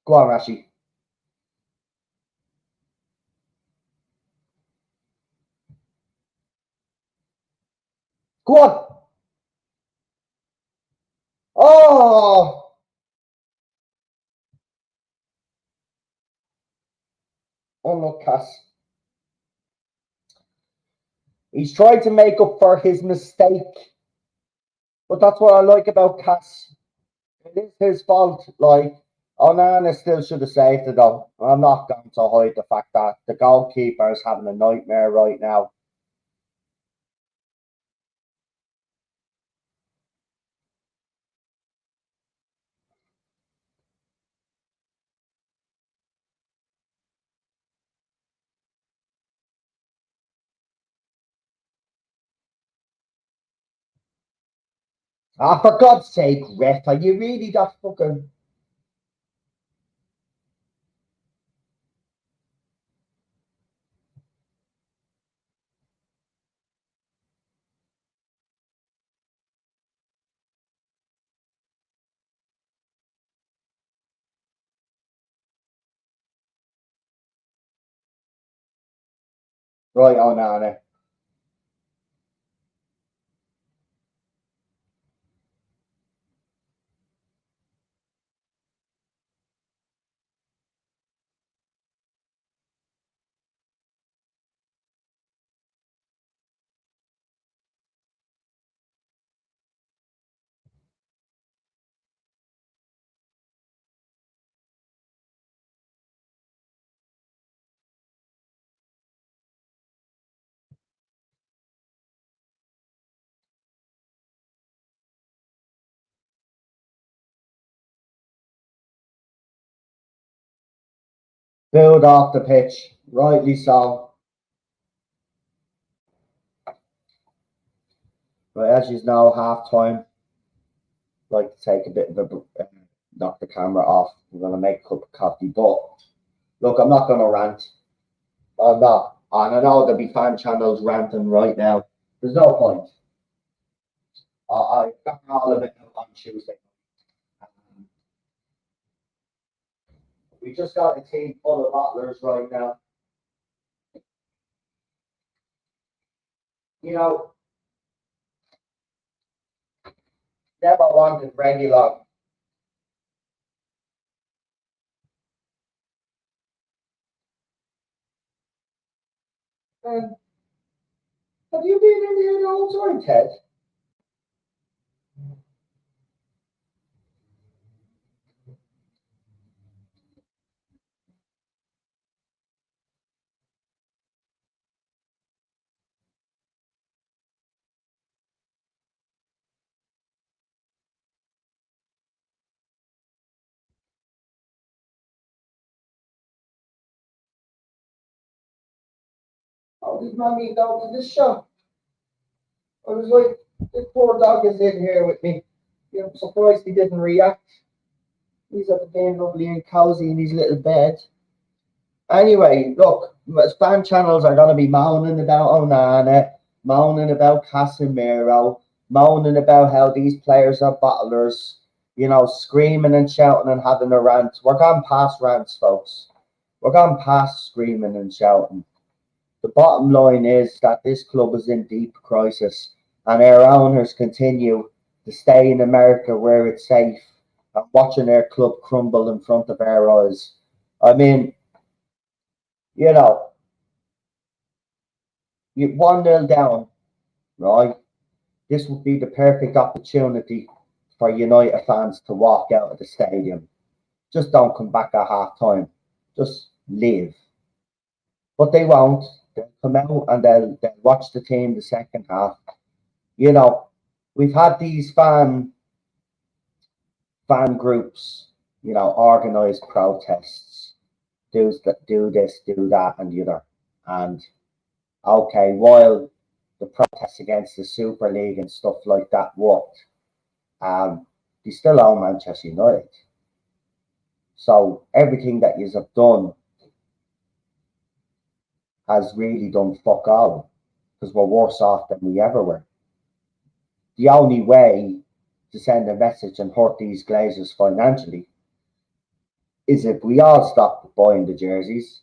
Go on, Rashi. Go on. Oh, a look, Cass. He's tried to make up for his mistake. But that's what I like about Cass. It is his fault. Like, Onana still should have saved it, though. I'm not going to hide the fact that the goalkeeper is having a nightmare right now. Ah, for God's sake, ref, are you really that fucking... Right, Onana. Build off the pitch. Rightly so. Right, as you know, half time. Like to take a bit of a knock the camera off. I'm gonna make a cup of coffee, but look, I'm not gonna rant. I'm not, and I know there'll be fan channels ranting right now. There's no point. I got all of it on Tuesday. Um, we just got a team full of bottlers right now. You know, never wanted regular. Um, have you been in here the whole time, Ted? Oh, did mommy go to the shop? I was like, this poor dog is in here with me. You know, I'm surprised he didn't react. He's at the game lovely and cozy in his little bed. Anyway, look, fan channels are going to be moaning about Onana, moaning about Casemiro, moaning about how these players are bottlers, you know, screaming and shouting and having a rant. We're gone past rants, folks. We're gone past screaming and shouting. The bottom line is that this club is in deep crisis and our owners continue to stay in America where it's safe and watching their club crumble in front of our eyes. I mean, you know, you 1-0 down, right? This would be the perfect opportunity for United fans to walk out of the stadium. Just don't come back at half time. Just leave. But they won't. They'll come out and they'll watch the team the second half. You know, we've had these fan groups, you know, organize protests, do this, do that, and the other. And okay, while the protests against the Super League and stuff like that worked, they still own Manchester United. So everything that you have done has really done fuck all because we're worse off than we ever were. The only way to send a message and hurt these Glazers financially is if we all stop buying the jerseys.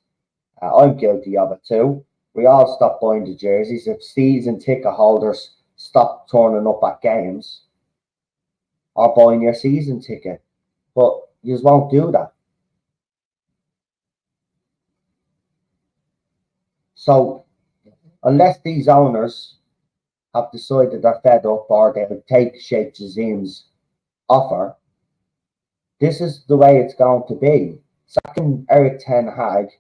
I'm guilty of it too. We all stop buying the jerseys. If season ticket holders stop turning up at games or buying your season ticket, but you just won't do that. So unless these owners have decided they're fed up or they'll take Sheikh Jazim's offer, this is the way it's going to be. Sacking Eric Ten Hag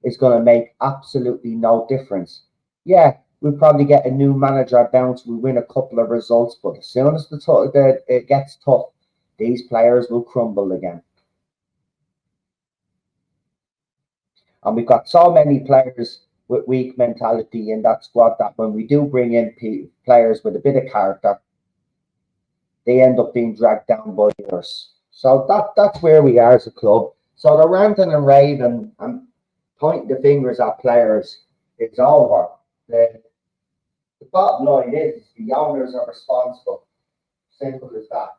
is going to make absolutely no difference. Yeah, we'll probably get a new manager bounce. We win a couple of results, but as soon as it gets tough, these players will crumble again. And we've got so many players with weak mentality in that squad that when we do bring in players with a bit of character, they end up being dragged down by others. So that's where we are as a club. So the ranting and raving and pointing the fingers at players is over. The bottom line is the owners are responsible. Simple as that.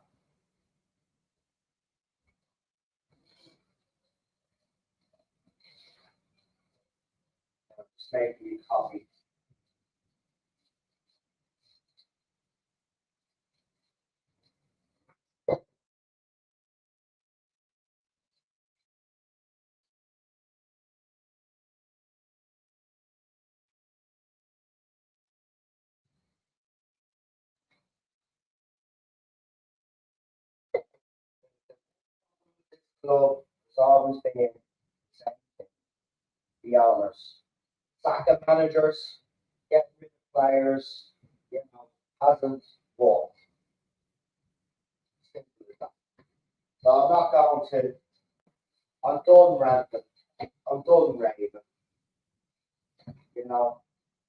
Just make me coffee. Club has always been the owners. Sack of managers, get rid of players, hasn't worked. Simple as that. So I'm not going to. I'm done ranting. I'm done raving.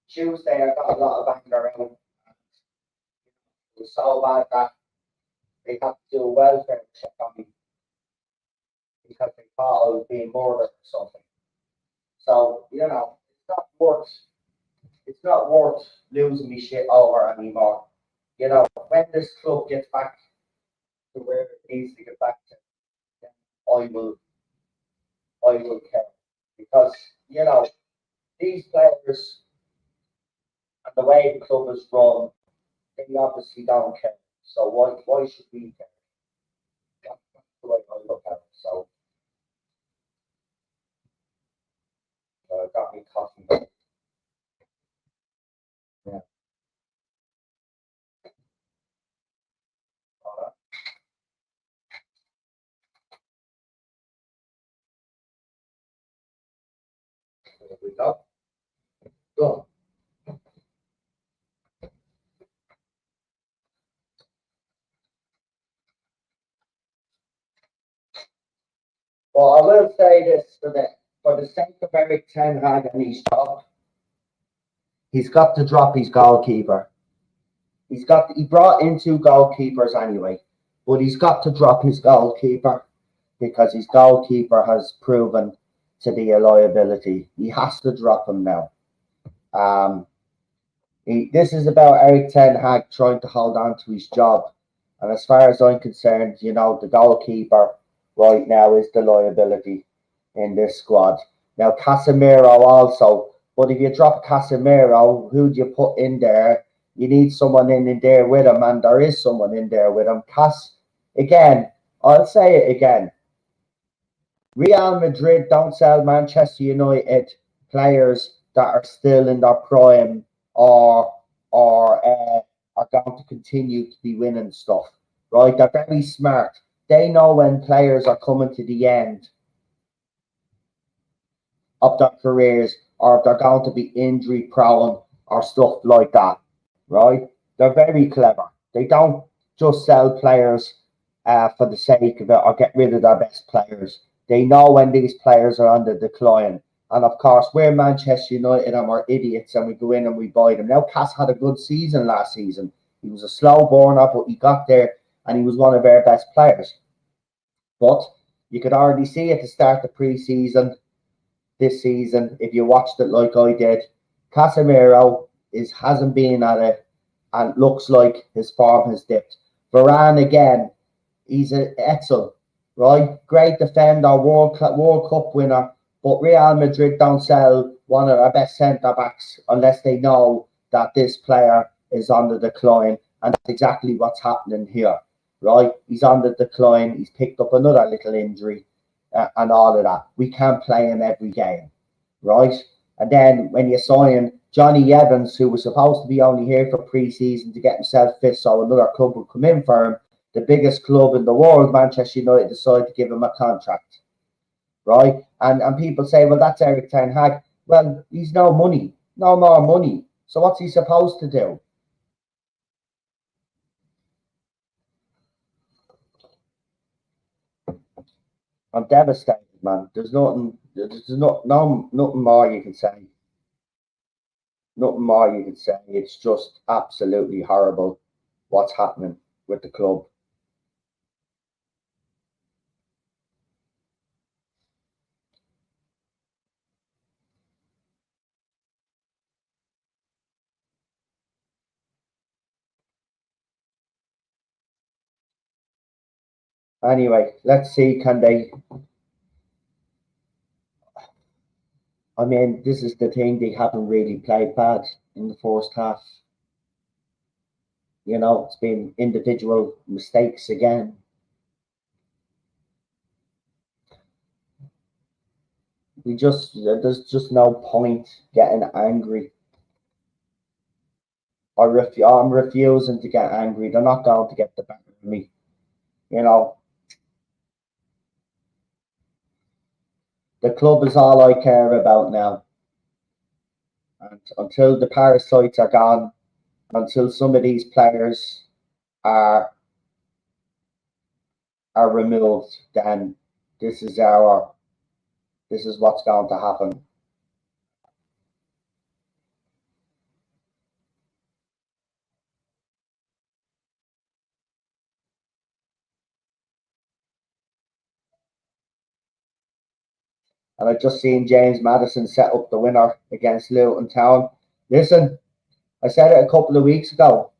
Tuesday I got a lot of anger out. It was so bad that they had to do a welfare check on me because they thought I was being murdered or something. So it's not worth losing me shit over anymore. When this club gets back to where it needs to get back to, then I will care because these players and the way the club is run, they obviously don't care. So why should we care? That's the way I look at it. So got me coffee. Yeah. There we go. Done. Well, I will say this for the sake of Eric Ten Hag and his job, he's got to drop his goalkeeper. He brought in two goalkeepers anyway, but he's got to drop his goalkeeper because his goalkeeper has proven to be a liability. He has to drop him now. This is about Eric Ten Hag trying to hold on to his job. And as far as I'm concerned, the goalkeeper right now is the liability in this squad. Now, Casemiro also, but if you drop Casemiro, who do you put in there? You need someone in there with him, and there is someone in there with him. Again, I'll say it again. Real Madrid don't sell Manchester United players that are still in their prime or are going to continue to be winning stuff, right? They're very smart. They know when players are coming to the end of their careers or if they're going to be injury prone or stuff like that, right? They're very clever. They don't just sell players for the sake of it or get rid of their best players. They know when these players are on the decline. And of course, we're Manchester United and we're idiots and we go in and we buy them. Now, Cass had a good season last season. He was a slow burner, but he got there and he was one of our best players. But you could already see at the start of pre-season this season, if you watched it like I did, Casemiro hasn't been at it and looks like his form has dipped. Varane again, he's an excellent, right? Great defender, World Cup winner. But Real Madrid don't sell one of their best centre backs unless they know that this player is on the decline. And that's exactly what's happening here, right? He's on the decline. He's picked up another little injury and all of that. We can't play him every game, right? And then when you sign Johnny Evans, who was supposed to be only here for pre-season to get himself fit so another club would come in for him, the biggest club in the world, Manchester United, decided to give him a contract, right? And people say, well, that's Eric Ten Hag. Well, he's no money, no more money. So what's he supposed to do? I'm devastated, man. There's nothing. There's nothing more you can say. Nothing more you can say. It's just absolutely horrible what's happening with the club. Anyway, let's see. Can they? I mean, this is the thing. They haven't really played bad in the first half. You know, it's been individual mistakes again. There's just no point getting angry. I'm refusing to get angry. They're not going to get the better of me. You know, the club is all I care about now. And until the parasites are gone, until some of these players are removed, then this is what's going to happen. And I've just seen James Maddison set up the winner against Luton Town. Listen, I said it a couple of weeks ago.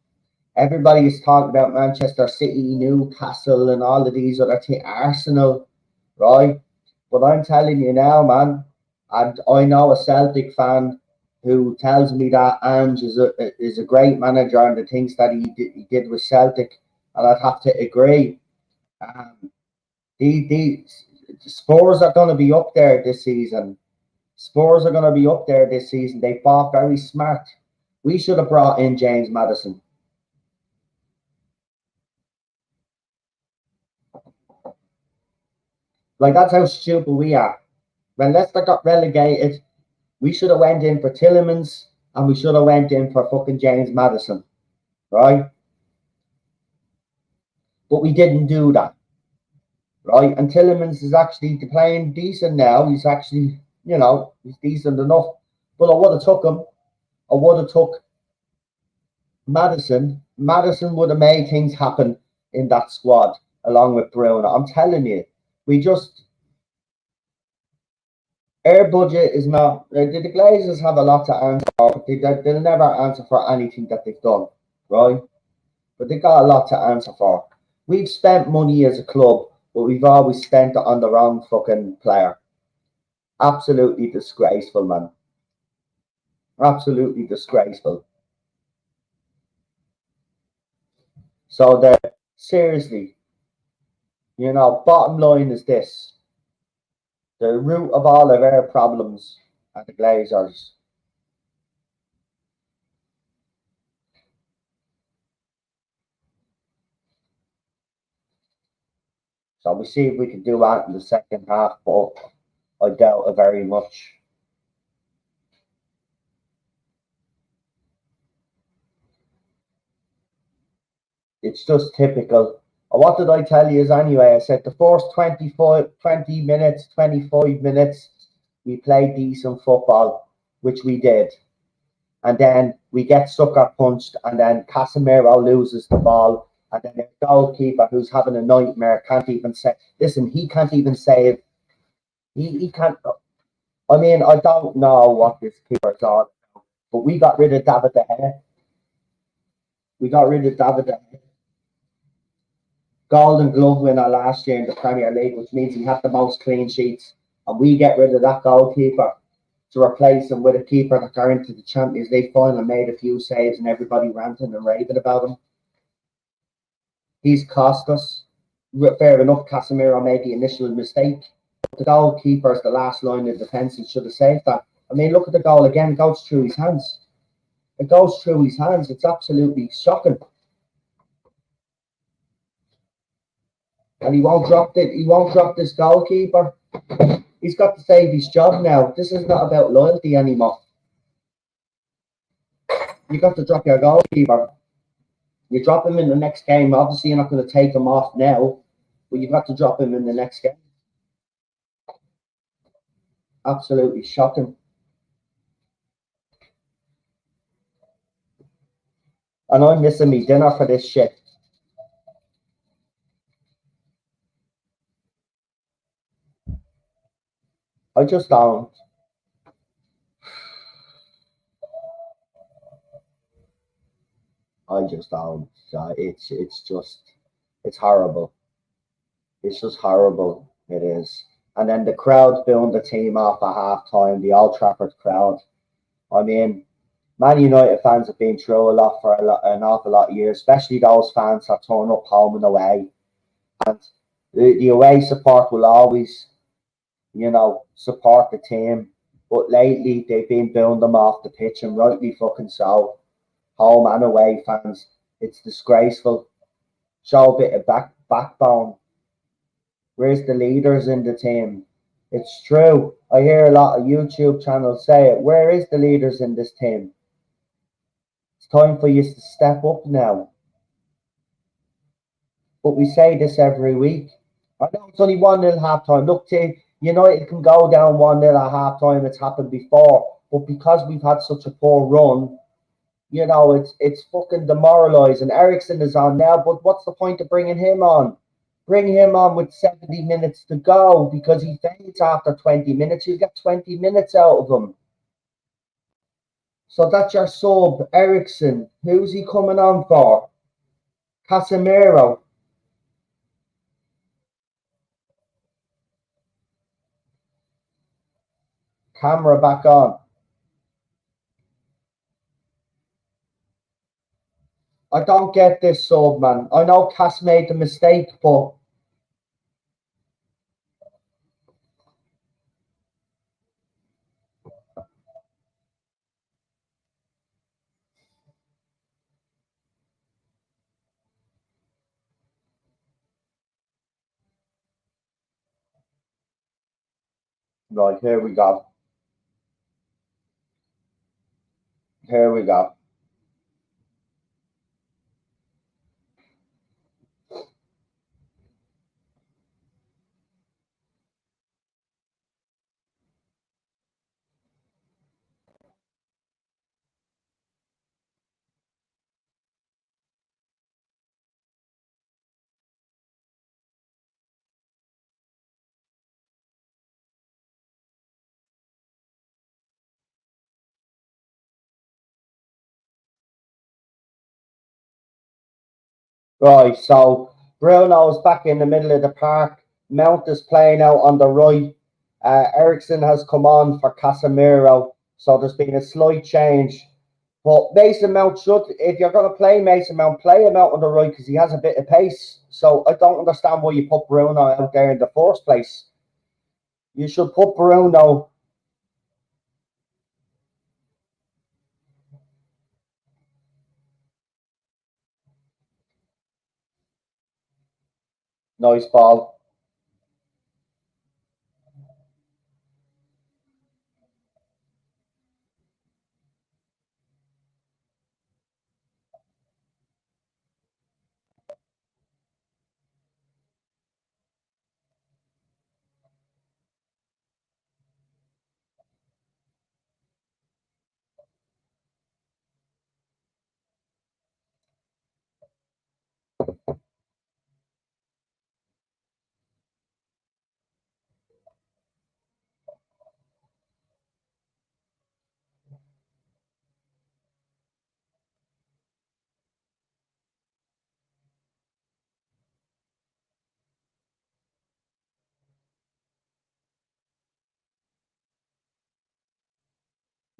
Everybody is talking about Manchester City, Newcastle, and all of these other teams, Arsenal, right? But I'm telling you now, man, and I know a Celtic fan who tells me that Ange is a great manager and the things that he did with Celtic, and I'd have to agree. Um, the Spurs are going to be up there this season. Spurs are going to be up there this season. They fought very smart. We should have brought in James Maddison. Like, that's how stupid we are. When Leicester got relegated, we should have went in for Tillemans and we should have went in for fucking James Maddison, right? But we didn't do that, right? And Tillemans is actually playing decent now. He's actually, he's decent enough. But I would have took him. I would have took Maddison. Maddison would have made things happen in that squad along with Bruno. I'm telling you, we just our budget is not. The Glazers have a lot to answer for, but they'll never answer for anything that they've done, right? But they've got a lot to answer for. We've spent money as a club, but we've always spent it on the wrong fucking player. Absolutely disgraceful, man. Absolutely disgraceful. So seriously, bottom line is this. The root of all of our problems are the Glazers. So we see if we can do that in the second half, but I doubt it very much. It's just typical. What did I tell you anyway? I said the first 20 minutes, 25 minutes, we played decent football, which we did. And then we get sucker punched, and then Casemiro loses the ball. And then the goalkeeper, who's having a nightmare, can't even say, listen, he can't even save. He can't. I mean, I don't know what this keeper's on, but we got rid of David De Gea. We got rid of David De Gea. Golden Glove winner last year in the Premier League, which means he had the most clean sheets. And we get rid of that goalkeeper to replace him with a keeper that got into the Champions League final and made a few saves and everybody ranting and raving about him. He's cost us. Fair enough, Casemiro made the initial mistake. The goalkeeper is the last line of defence. He should have saved that. I mean, look at the goal again. It goes through his hands. It goes through his hands. It's absolutely shocking. And he won't drop it. He won't drop this goalkeeper. He's got to save his job now. This is not about loyalty anymore. You got to drop your goalkeeper. You drop him in the next game. Obviously, you're not going to take him off now, but you've got to drop him in the next game. Absolutely shocking. And I'm missing me dinner for this shit. I just don't. I just don't. It's horrible. It's just horrible. It is. And then the crowd booing the team off at half time, the Old Trafford crowd. I mean, Man United fans have been through a lot for an awful lot of years, especially those fans that turn up home and away. And the away support will always, support the team. But lately, they've been booing them off the pitch, and rightly fucking so. Home and away fans, it's disgraceful. Show a bit of backbone. Where's the leaders in the team? It's true. I hear a lot of YouTube channels say it. Where is the leaders in this team? It's time for you to step up now. But we say this every week. I know it's only 1-0 half time. Look, United can go down 1-0 at half time. It's happened before. But because we've had such a poor run, it's fucking demoralising. Ericsson is on now, but what's the point of bringing him on? Bring him on with 70 minutes to go because he fades after 20 minutes. You get 20 minutes out of him. So that's your sub, Ericsson. Who's he coming on for? Casemiro. Camera back on. I don't get this sub, man. I know Cass made the mistake, but right, here we go. Here we go. Right, so Bruno's back in the middle of the park. Mount is playing out on the right. Ericsson has come on for Casemiro. So there's been a slight change. But Mason Mount should, if you're going to play Mason Mount, play him out on the right because he has a bit of pace. So I don't understand why you put Bruno out there in the first place. You should put Bruno. Nice ball.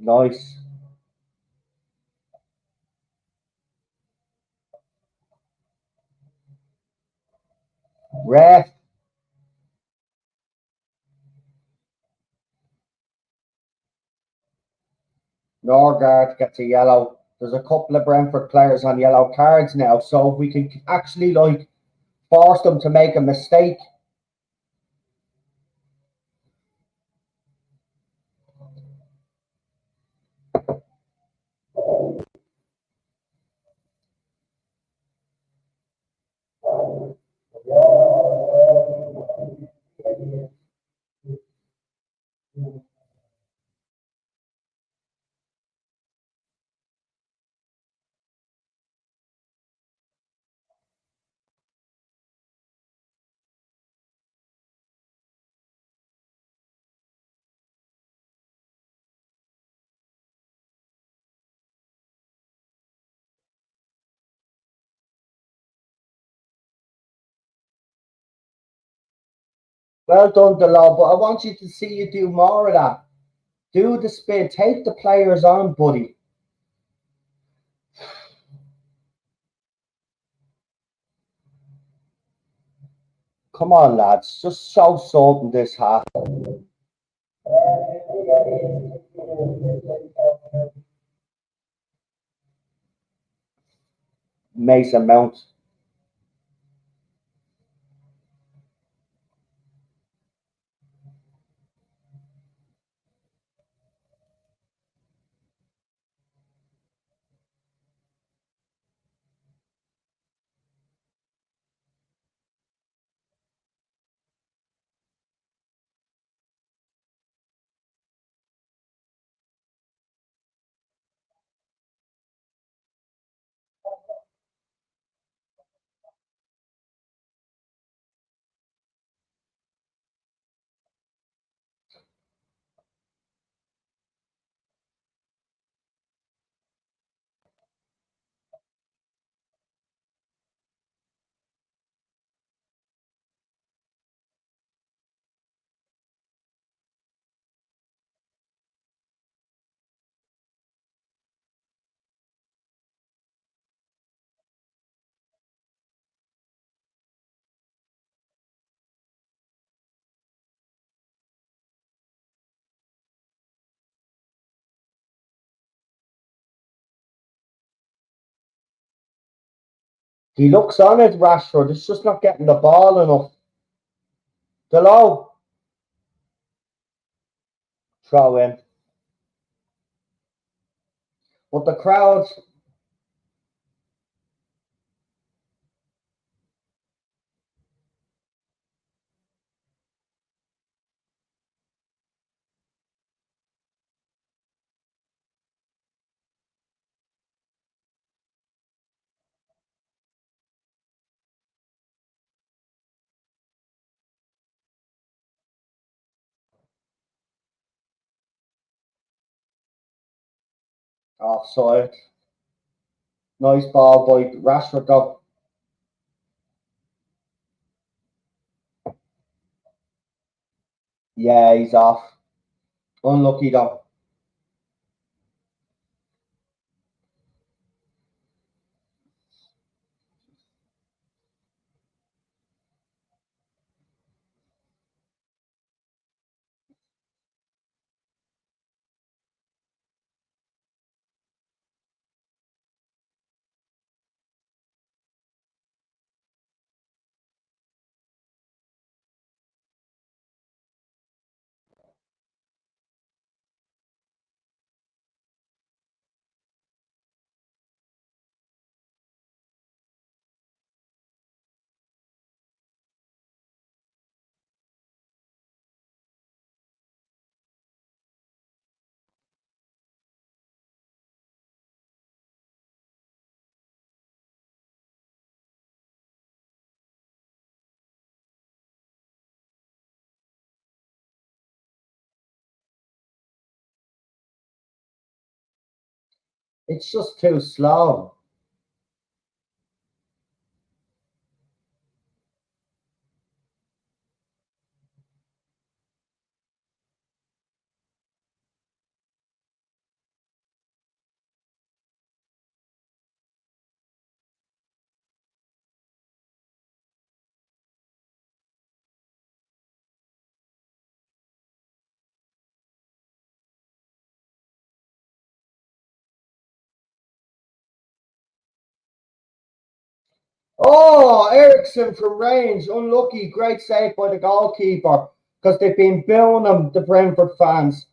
Nice. Ref. Norgard gets a yellow. There's a couple of Brentford players on yellow cards now, so if we can actually like force them to make a mistake. Well done, Delo, but I want you to see you do more of that. Do the spin. Take the players on, buddy. Come on, lads. Just show something this half. Mason Mount. He looks on it, Rashford. It's just not getting the ball enough. Delo. Throw in. But the crowd. Offside. Nice ball by Rashford, though. Yeah, he's off. Unlucky, though. It's just too slow. Oh, Ericsson from range, unlucky. Great save by the goalkeeper because they've been booing him, the Brenford fans.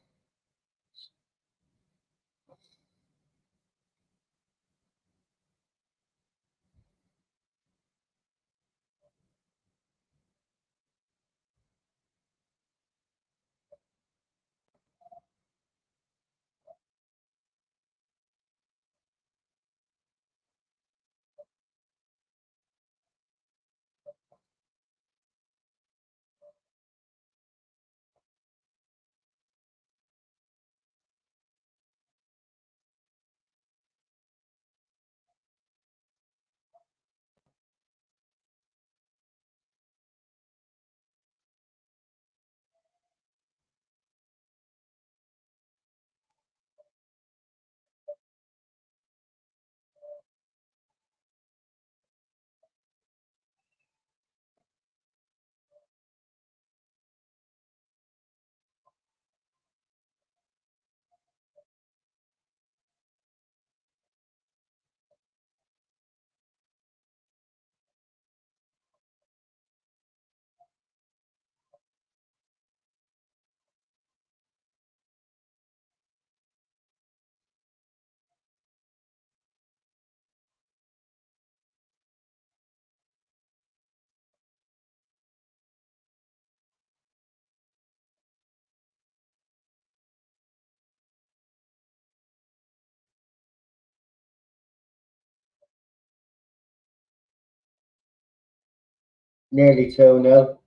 Nearly 2-0.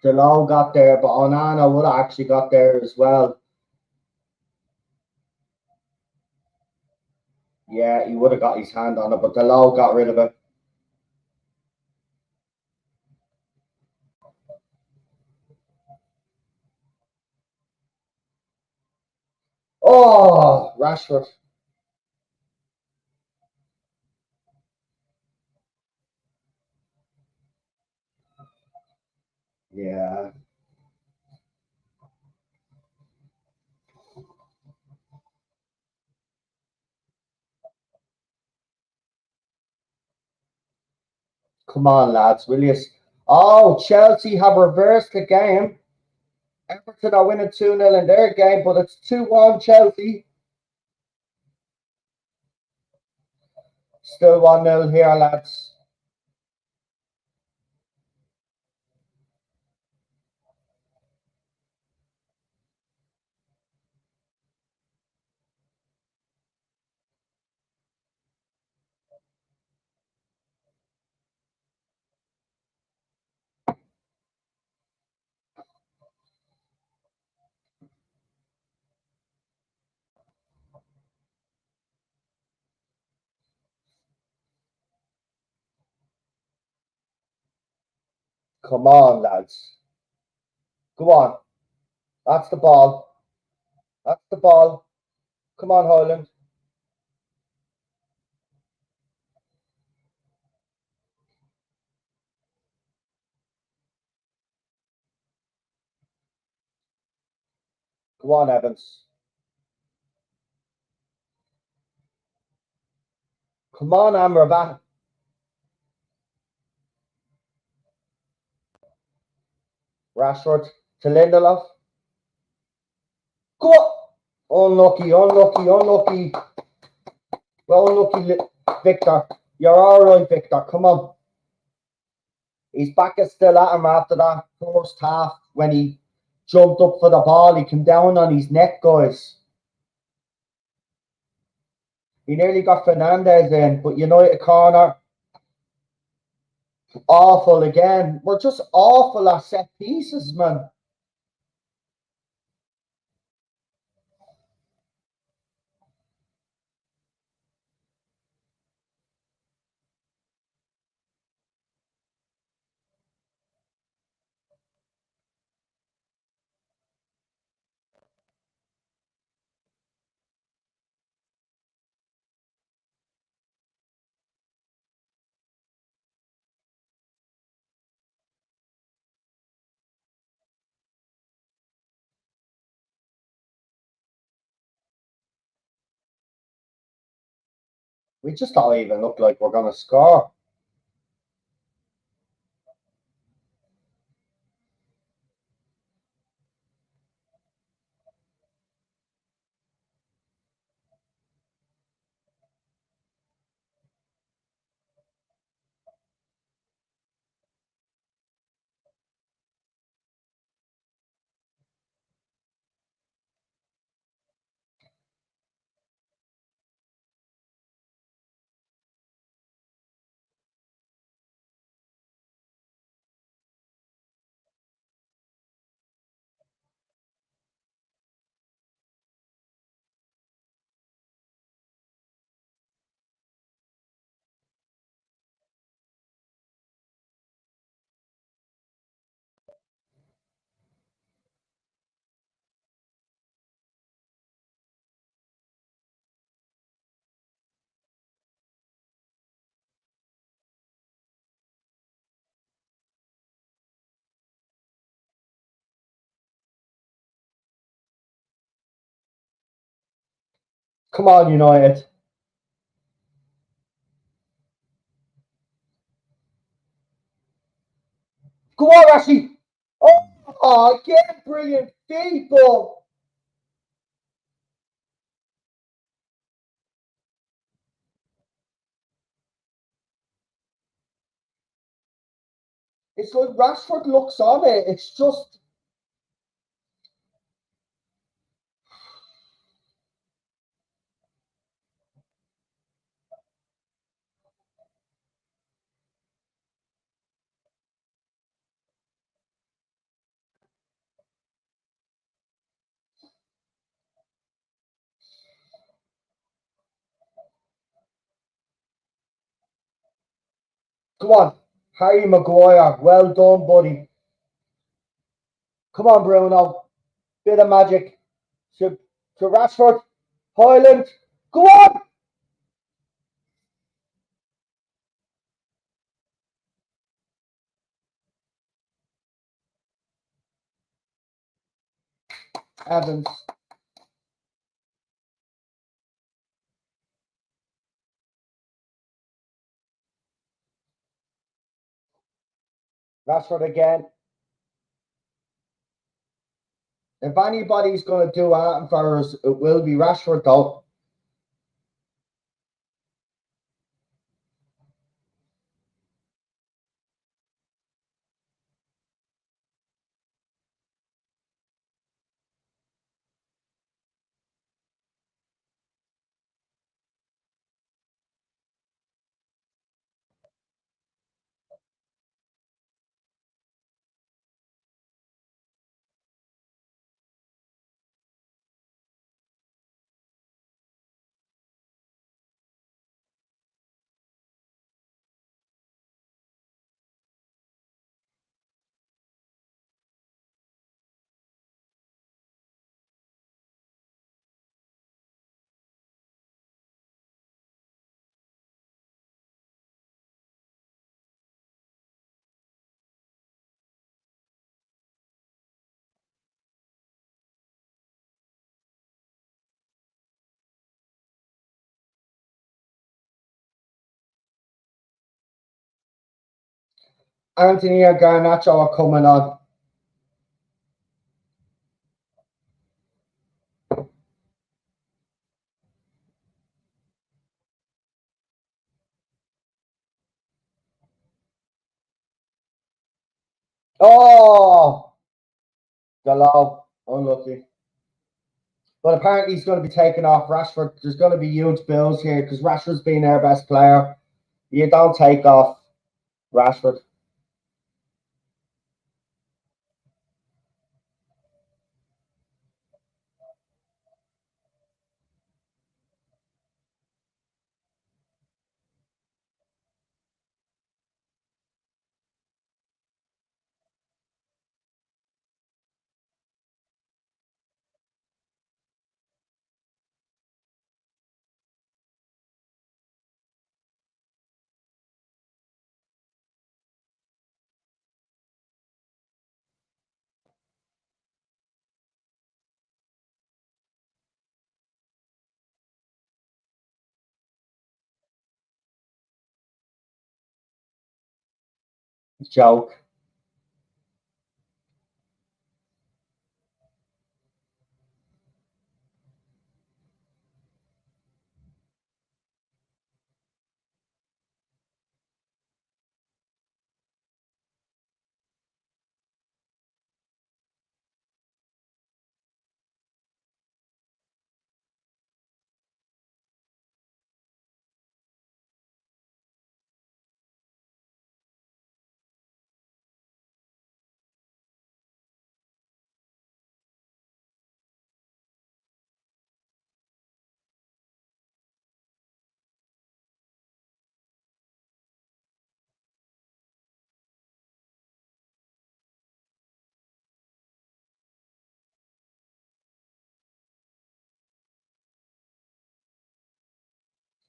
Delon got there, but Onana would have actually got there as well. Yeah, he would have got his hand on it, but Delon got rid of it. Oh, Rashford. Yeah. Come on, lads, will you? Oh, Chelsea have reversed the game. Everton are winning 2-0 in their game, but it's 2-1 Chelsea. Still 1-0 here, lads. Come on, lads. Go on. That's the ball. That's the ball. Come on, Holland. Go on, Evans. Come on, Amrabat. Rashford to Lindelof. Go on. Unlucky, unlucky, unlucky. Well, unlucky, Victor. You're all right, Victor. Come on. He's back at still at him after that first half when he jumped up for the ball. He came down on his neck, guys. He nearly got Fernandez in, but United corner. Awful again. We're just awful at set pieces, man. We just don't even look like we're going to score. Come on, United. Go on, Rashi. Oh, again, brilliant people. It's like Rashford looks on it. It's just, come on. Harry Maguire. Well done, buddy. Come on, Bruno. Bit of magic. To Rashford. Highland. Go on. Evans. Rashford again. If anybody's going to do anything for us, it will be Rashford, though. Anthony and Garnacho are coming on. Oh, Gallo. Unlucky. But apparently he's going to be taking off Rashford. There's going to be huge bills here because Rashford's been our best player. You don't take off Rashford. Joke.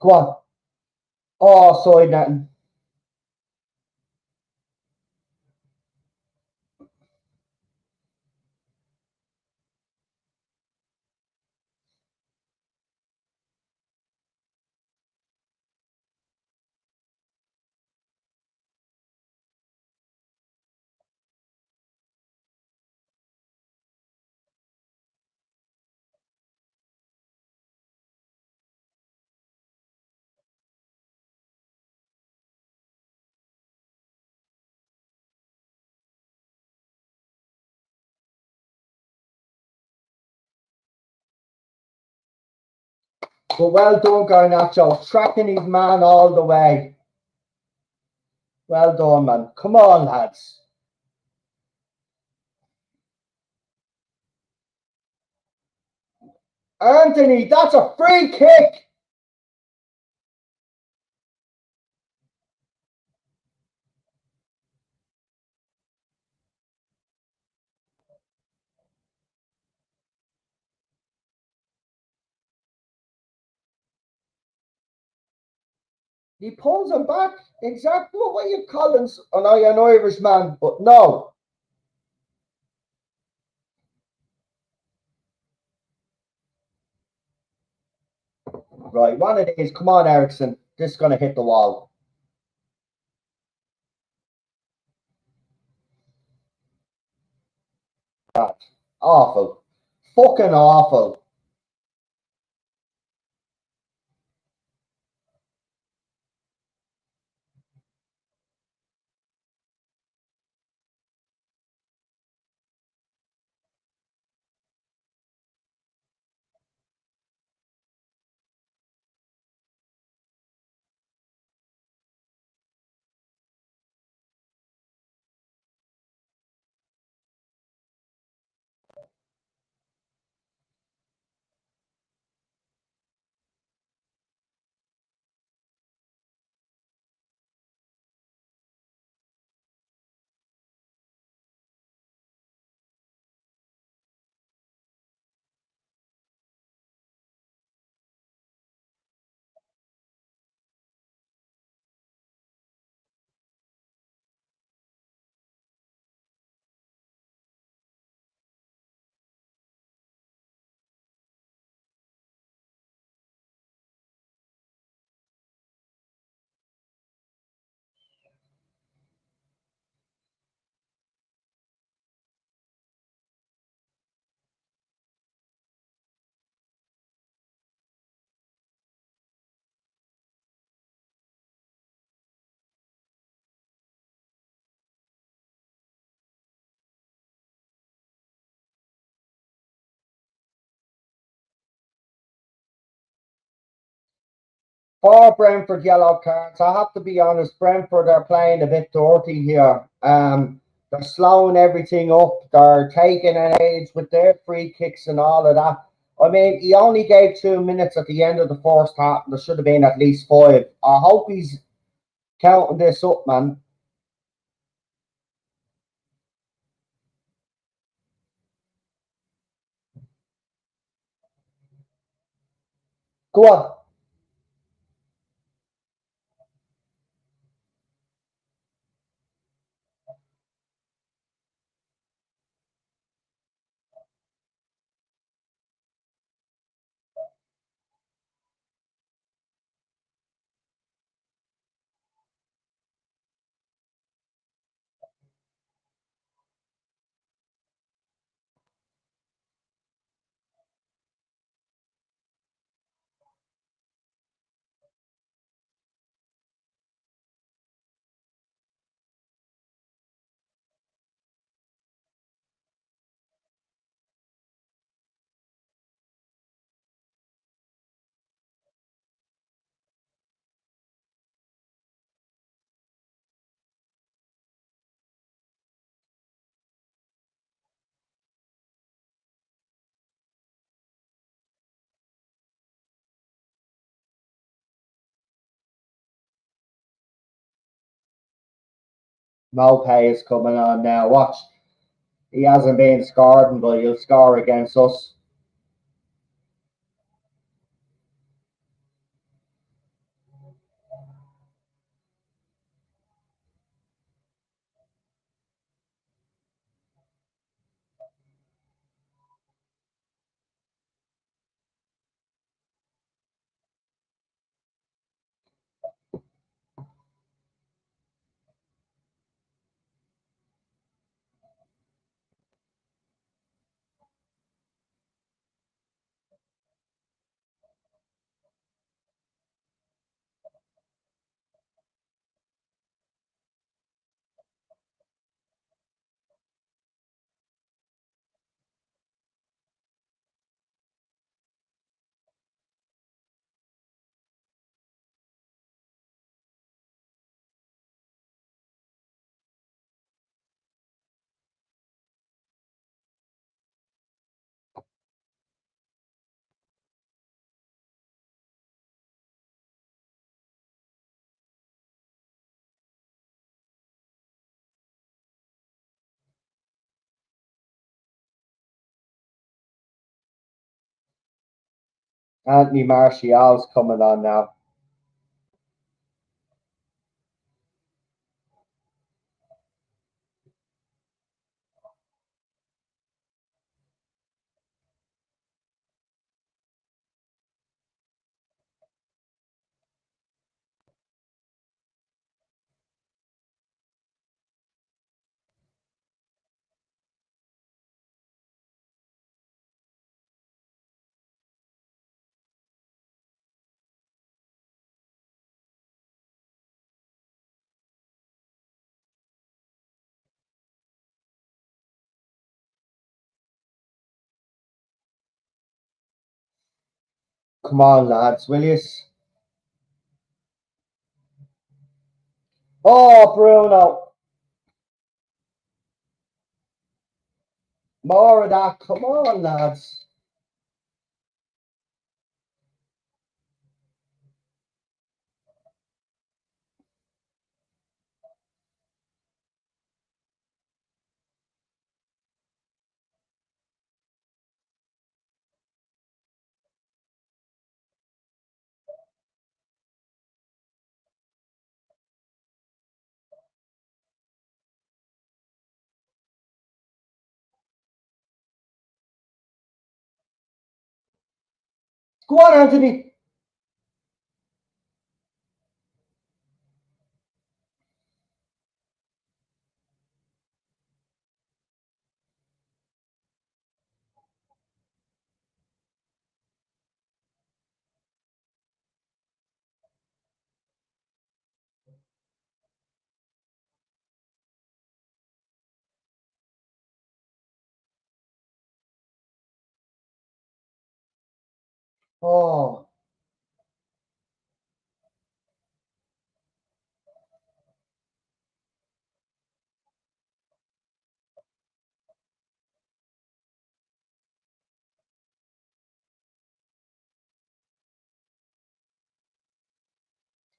Go on. Oh, sorry, nothing. But well done, Garnacho. Tracking his man all the way. Well done, man. Come on, lads. Anthony, that's a free kick. He pulls him back. Exactly what you Collins. And I an Irishman, but no. Right, one of these. Come on, Ericsson. This is gonna hit the wall. Bad. Awful. Fucking awful. Four Brentford yellow cards. I have to be honest, Brentford are playing a bit dirty here. They're slowing everything up. They're taking an age with their free kicks and all of that. I mean, he only gave 2 minutes at the end of the first half. There should have been at least five. I hope he's counting this up, man. Go on. Mopay is coming on now. Watch. He hasn't been scoring, but he'll score against us. Anthony Martial's coming on now. Come on, lads, will you? Oh, Bruno. More of that. Come on, lads. Go on, Anthony. Oh,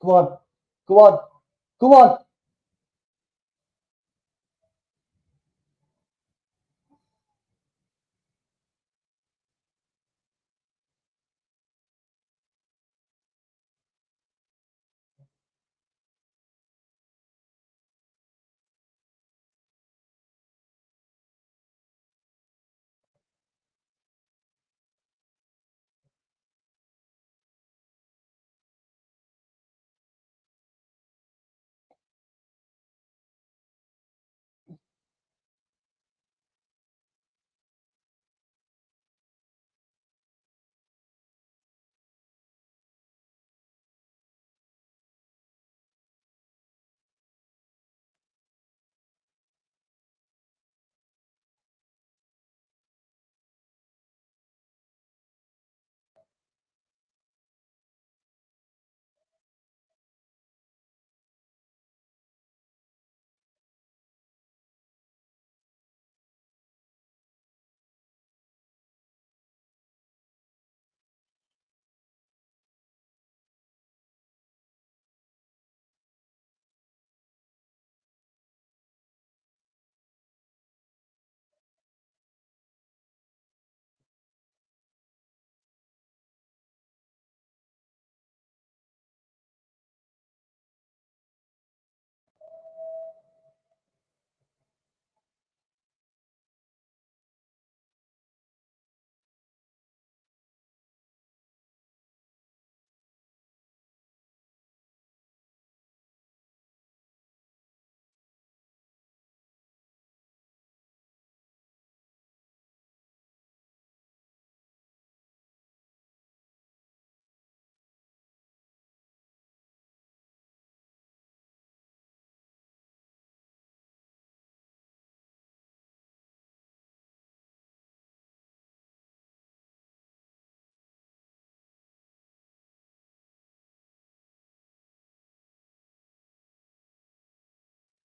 go on. Go on. Go on.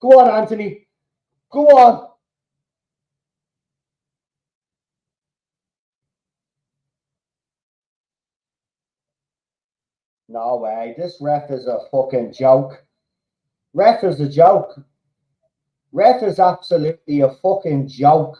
Go on, Anthony. Go on. No way. This ref is a fucking joke. Ref is a joke. Ref is absolutely a fucking joke.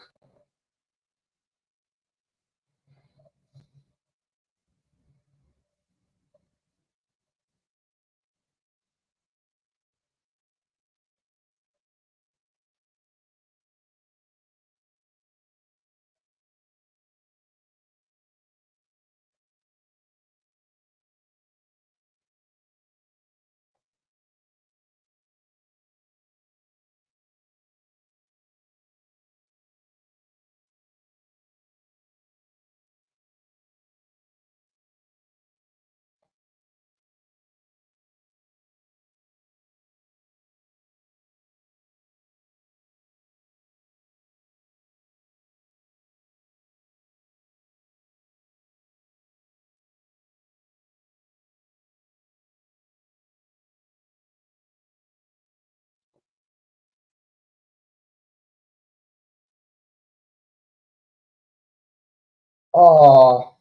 Oh,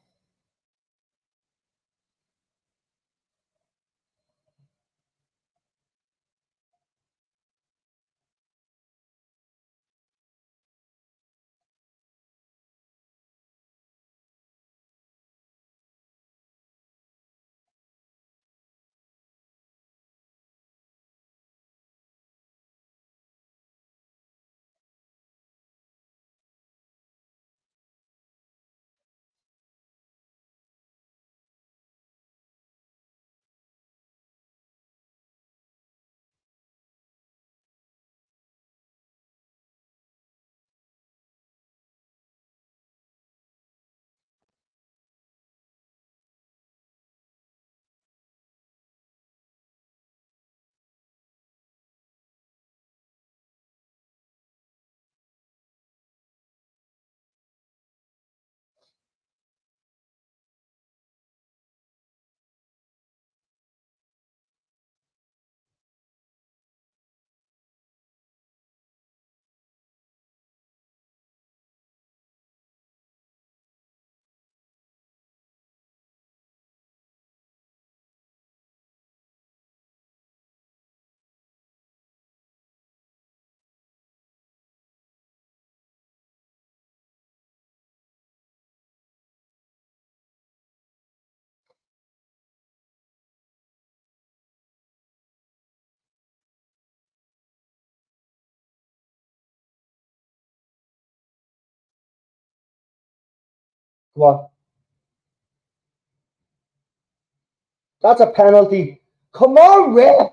what? That's a penalty. Come on, ref.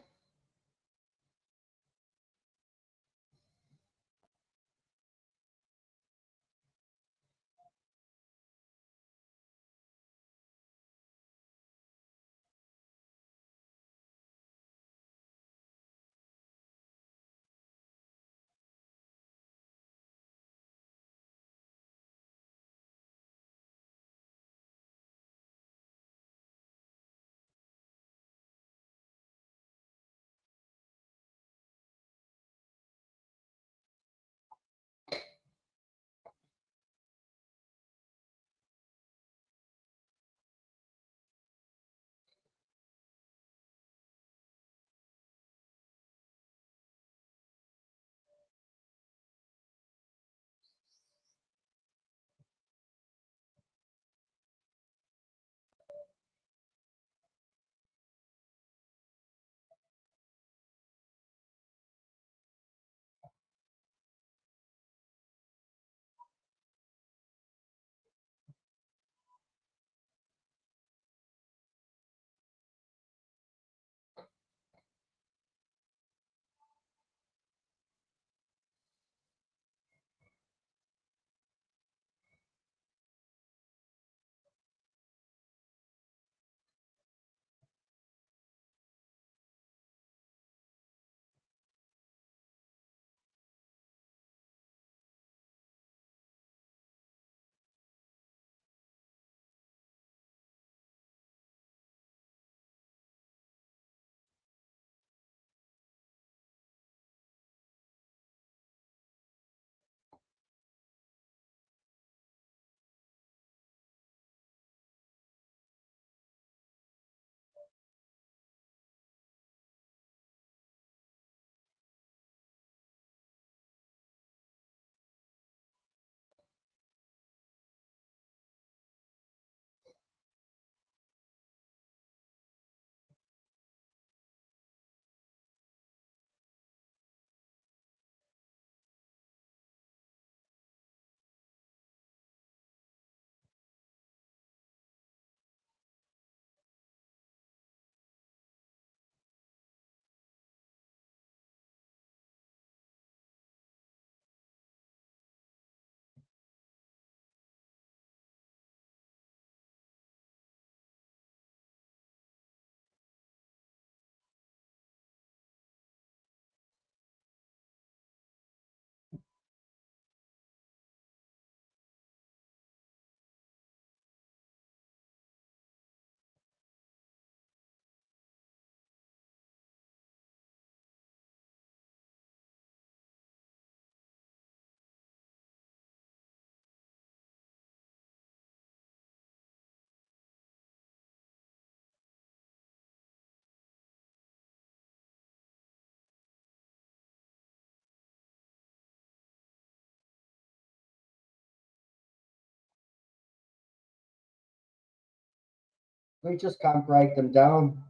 We just can't break them down,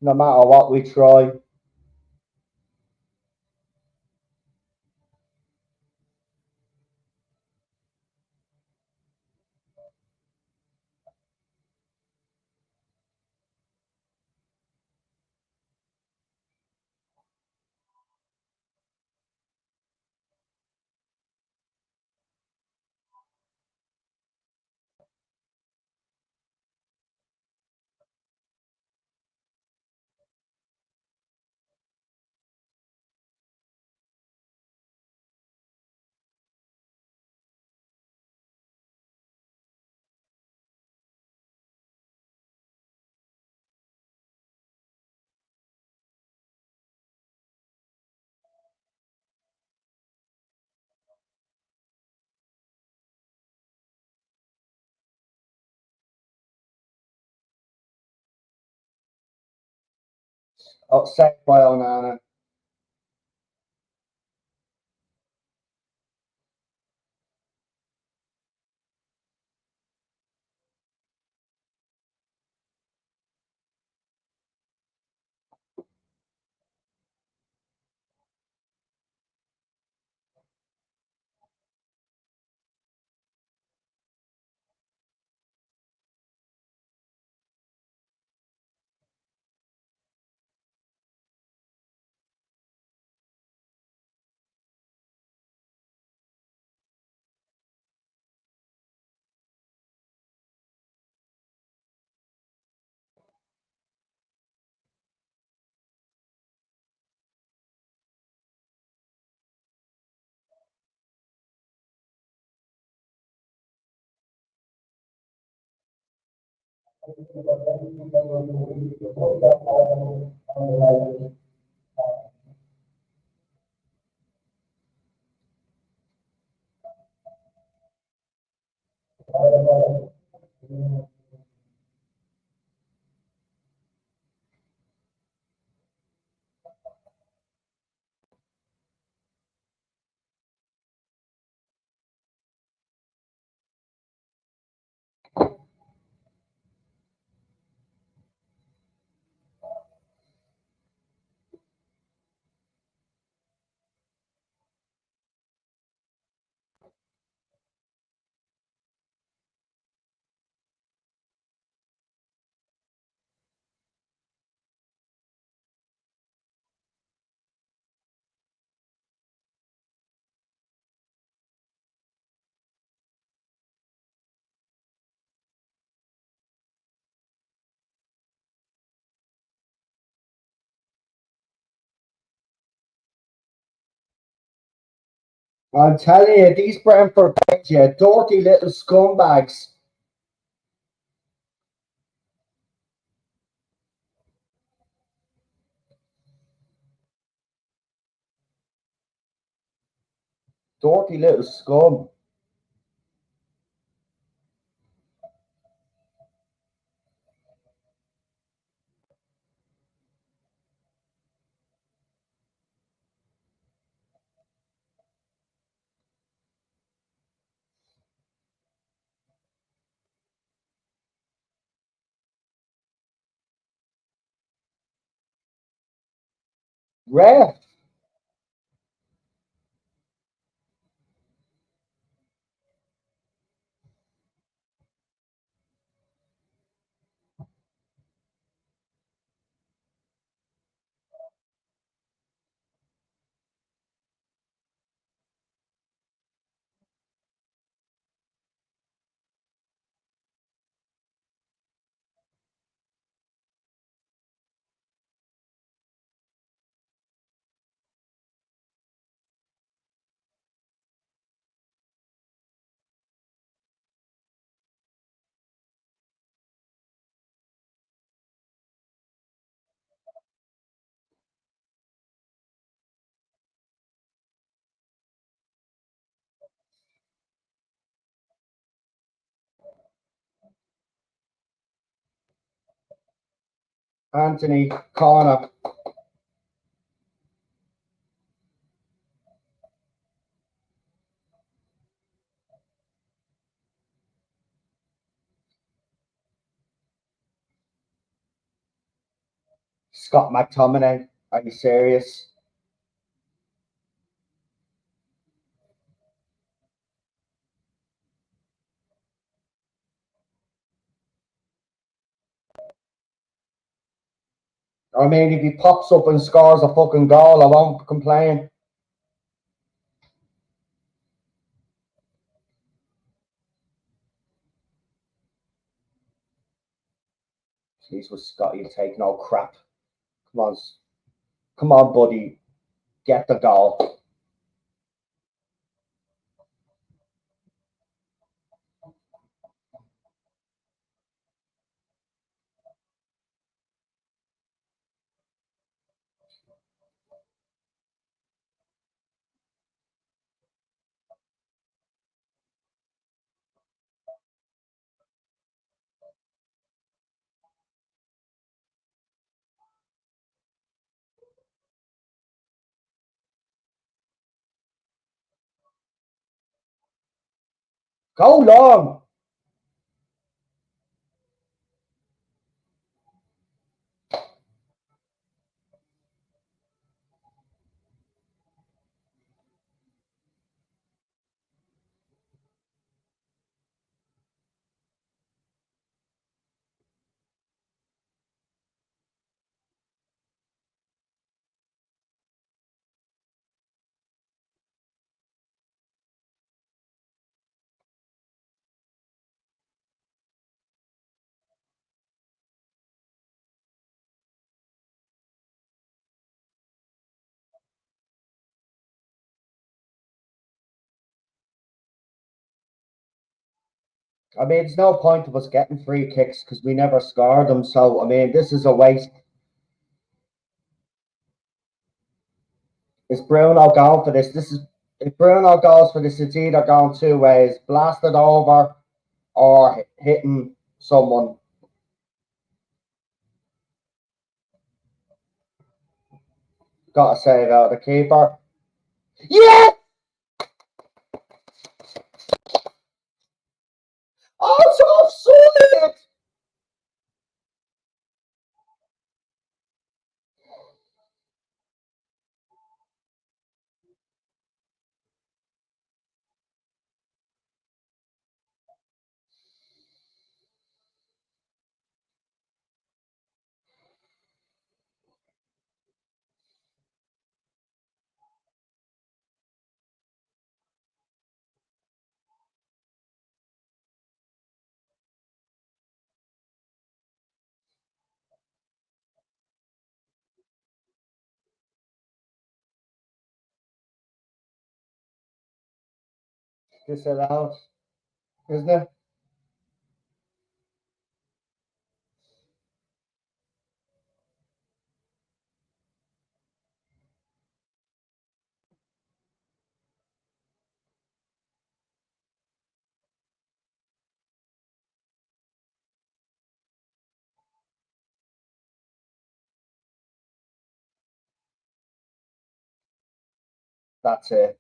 no matter what we try. Oh, say my own Anna. I'm telling you, these Brentford fans, you dirty little scumbags. Dirty little scum. Ref. Anthony, corner. Scott McTominay. Are you serious? I mean, if he pops up and scores a fucking goal, I won't complain. Jeez, was Scotty take no crap. Come on, come on, buddy, get the goal. Go long. I mean, there's no point of us getting free kicks because we never scored them. So, I mean, this is a waste. Is Bruno going for this? This is if Bruno goes for this, it's either going two ways: blasted over or hitting someone. Got to save out the keeper. Yeah! Oh, it's offside! Disallowed, isn't it? That's it.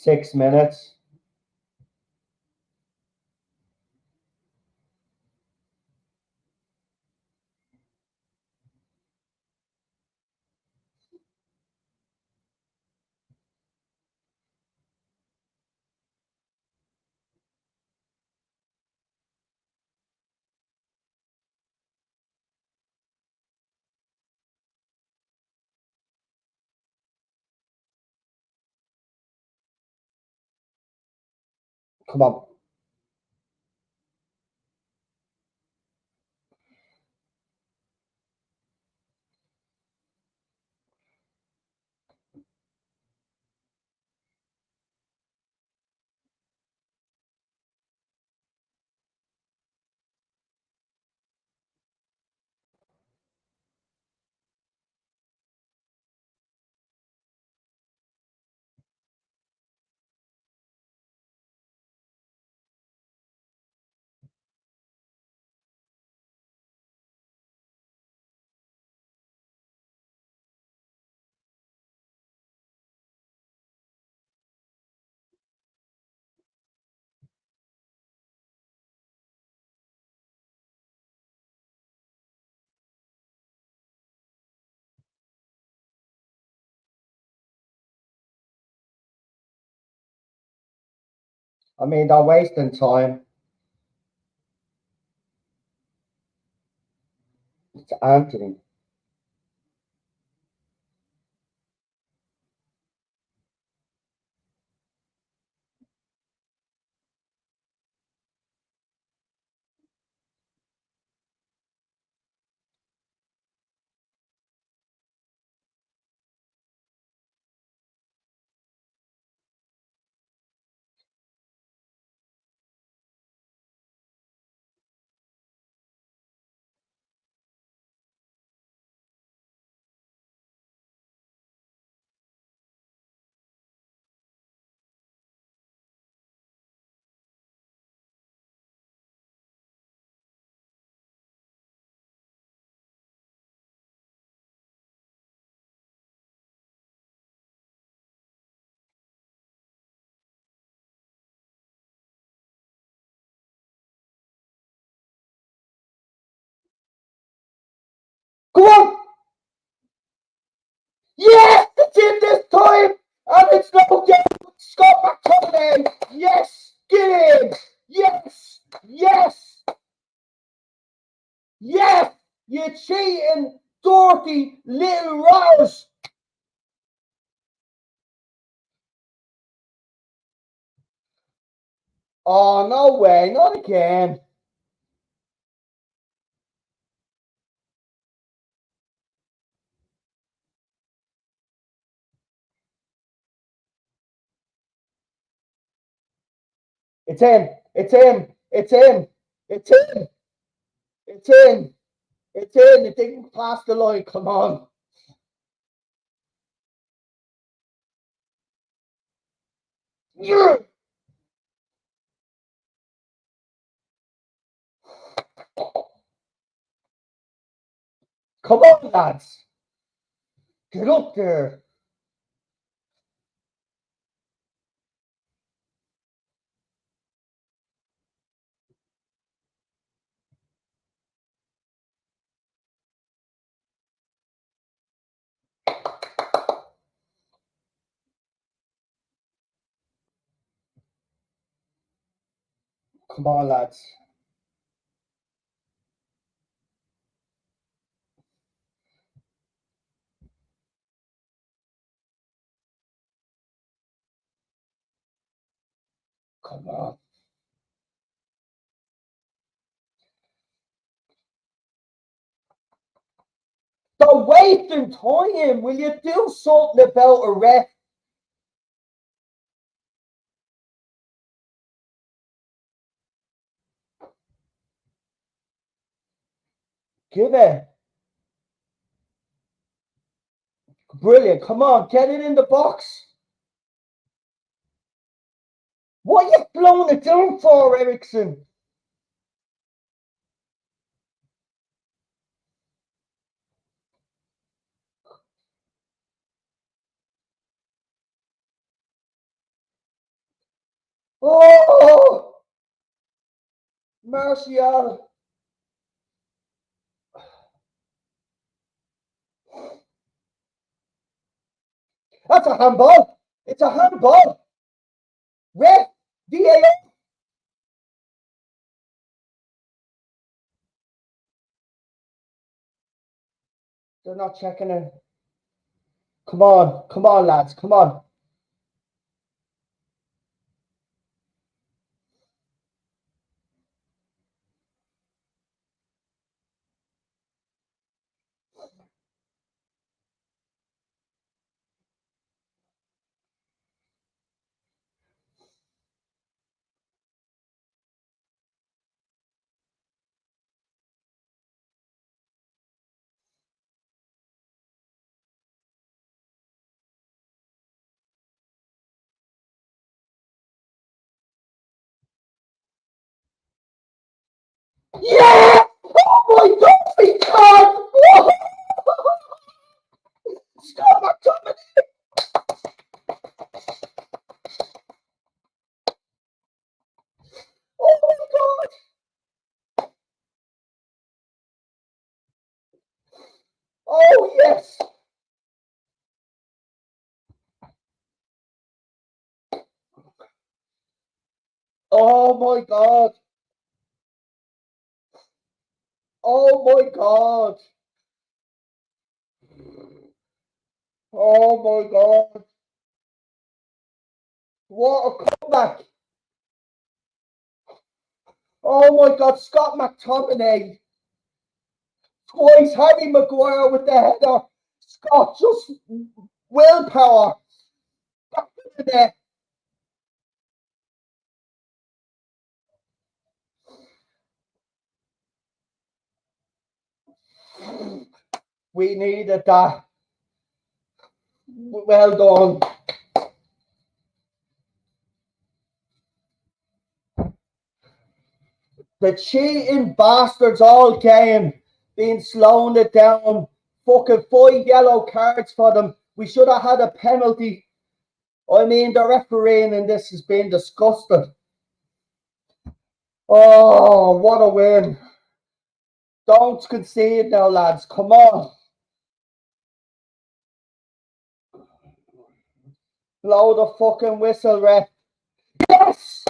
6 minutes. Come on. I mean, they're wasting time. It's Anthony. Go on! Yes! It's in this time! And it's no good! Scott McTominay! Yes! Get in! Yes! Yes! Yes! You cheating, dirty little Rose! Oh, no way, not again. It's in. It's in. It's in. It's in. It's in. It's in. It didn't pass the line. Come on. Yeah. Come on, lads. Get up there. Come on, lads. Come on. They're wasting time. Will you do something about a ref? Give it. Brilliant. Come on. Get it in the box. What are you blowing it down for, Ericsson? Oh, Martial. That's a handball. It's a handball. Ref. VAR. They're not checking it. Come on. Come on, lads. Come on. Yeah! Oh my God! We can't! Stop McTominay! Oh my God! Oh yes! Oh my God. Oh my God. Oh my God. What a comeback. Oh my God. Scott McTominay. Twice Harry Maguire with the header. Scott just willpower. Back to the net. We needed that. Well done. The cheating bastards all game, being slowing it down. Fucking 5 yellow cards for them. We should have had a penalty. I mean, the refereeing in this has been disgusting. Oh, what a win. Don't concede now, lads. Come on. Blow the fucking whistle, ref. Yes!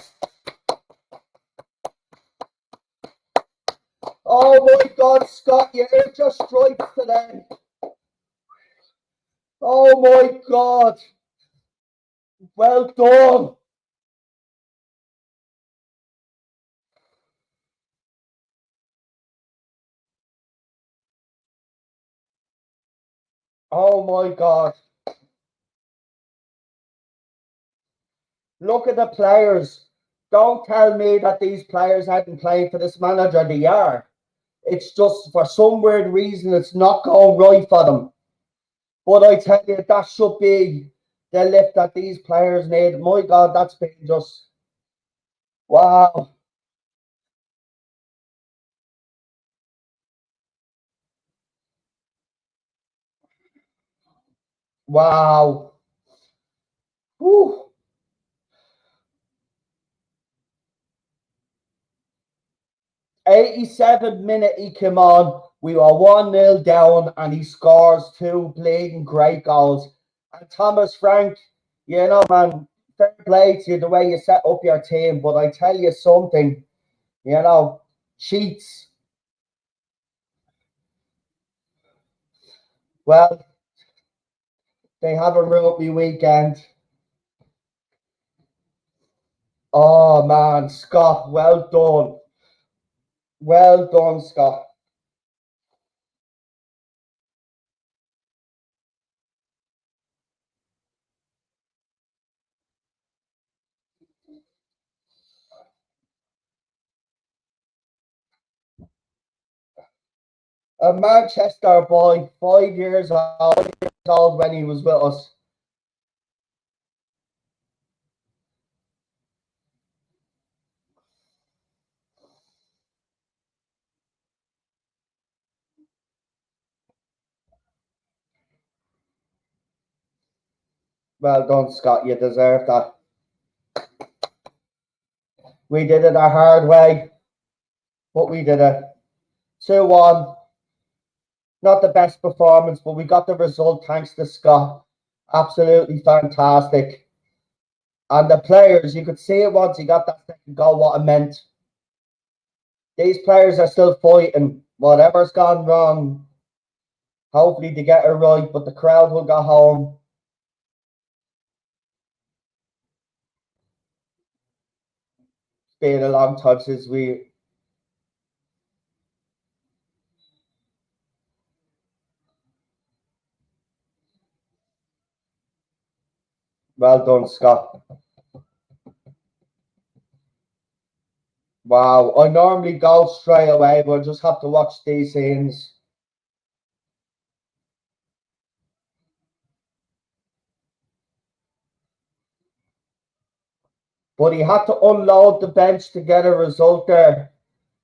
Oh my God, Scott, you hit your stripes today. Oh my God. Well done. Oh my God. Look at the players. Don't tell me that these players hadn't played for this manager the year. It's just for some weird reason it's not going right for them. But I tell you, that should be the lift that these players need. My God, that's been just wow. Wow. Whew. 87th minute he came on. We were 1-0 down and he scores two bleeding great goals. And Thomas Frank, you know, man, fair play to you the way you set up your team. But I tell you something, you know, cheats. Well, they haven't ruined me weekend. Oh man, Scott, well done. Well done, Scott. A Manchester boy, 5 years old when he was with us. Well done, Scott. You deserve that. We did it a hard way, but we did it. 2-1. Not the best performance, but we got the result thanks to Scott. Absolutely fantastic. And the players, you could see it once he got that second goal, what it meant. These players are still fighting. Whatever's gone wrong, hopefully they get it right, but the crowd will go home. It's been a long time since we. Well done, Scott. Wow, I normally go straight away, but I just have to watch these scenes. But he had to unload the bench to get a result there.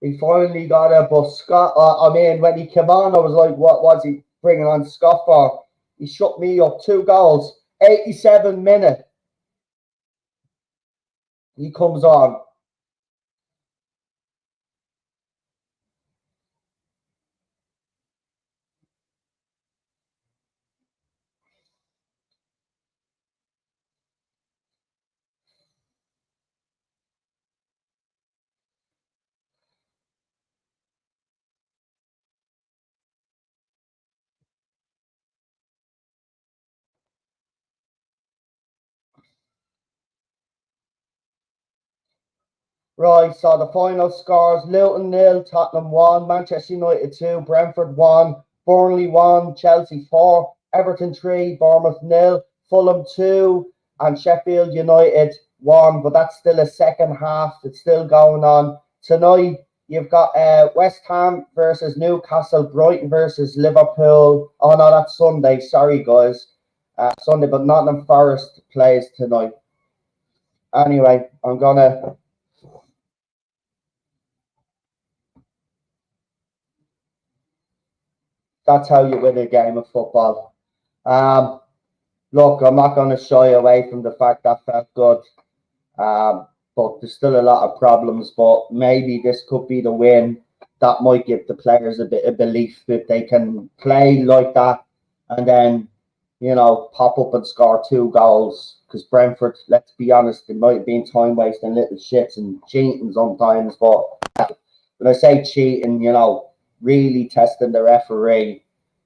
He finally got it, but Scott, I mean, when he came on, I was like, what was he bringing on Scott for? He shut me up 2 goals. 87th minute, he comes on. Right, so the final scores: Luton 0, Tottenham 1, Manchester United 2, Brentford 1, Burnley 1, Chelsea 4, Everton 3, Bournemouth 0, Fulham 2, and Sheffield United 1. But that's still a second half. It's still going on. Tonight, you've got West Ham versus Newcastle, Brighton versus Liverpool. Oh, no, that's Sunday. Sorry, guys. Sunday, but Nottingham Forest plays tonight. Anyway, I'm going to... That's how you win a game of football. Look, I'm not going to shy away from the fact that felt good. But there's still a lot of problems. But maybe this could be the win that might give the players a bit of belief if they can play like that and then, pop up and score 2 goals. Because Brentford, let's be honest, it might have been time wasting little shits and cheating sometimes. But when I say cheating, really testing the referee.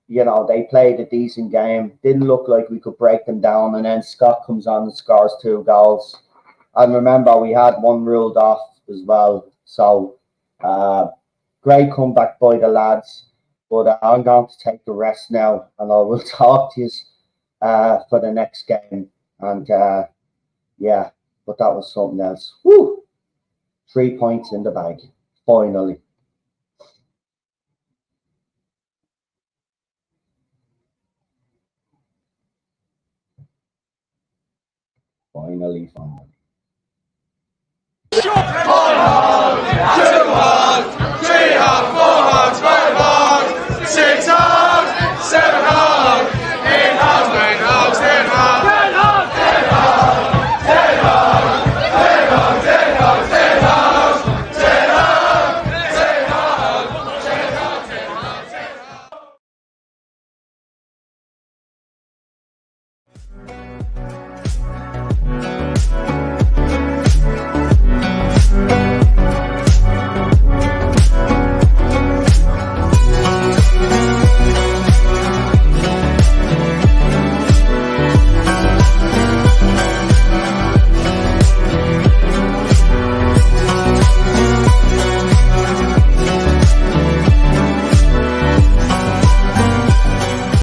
They played a decent game. Didn't look like we could break them down. And then Scott comes on and scores 2 goals. And remember, we had one ruled off as well. So, great comeback by the lads. But I'm going to take the rest now. And I will talk to you for the next game. And, yeah, but that was something else. Woo! 3 points in the bag. Finally. Finally.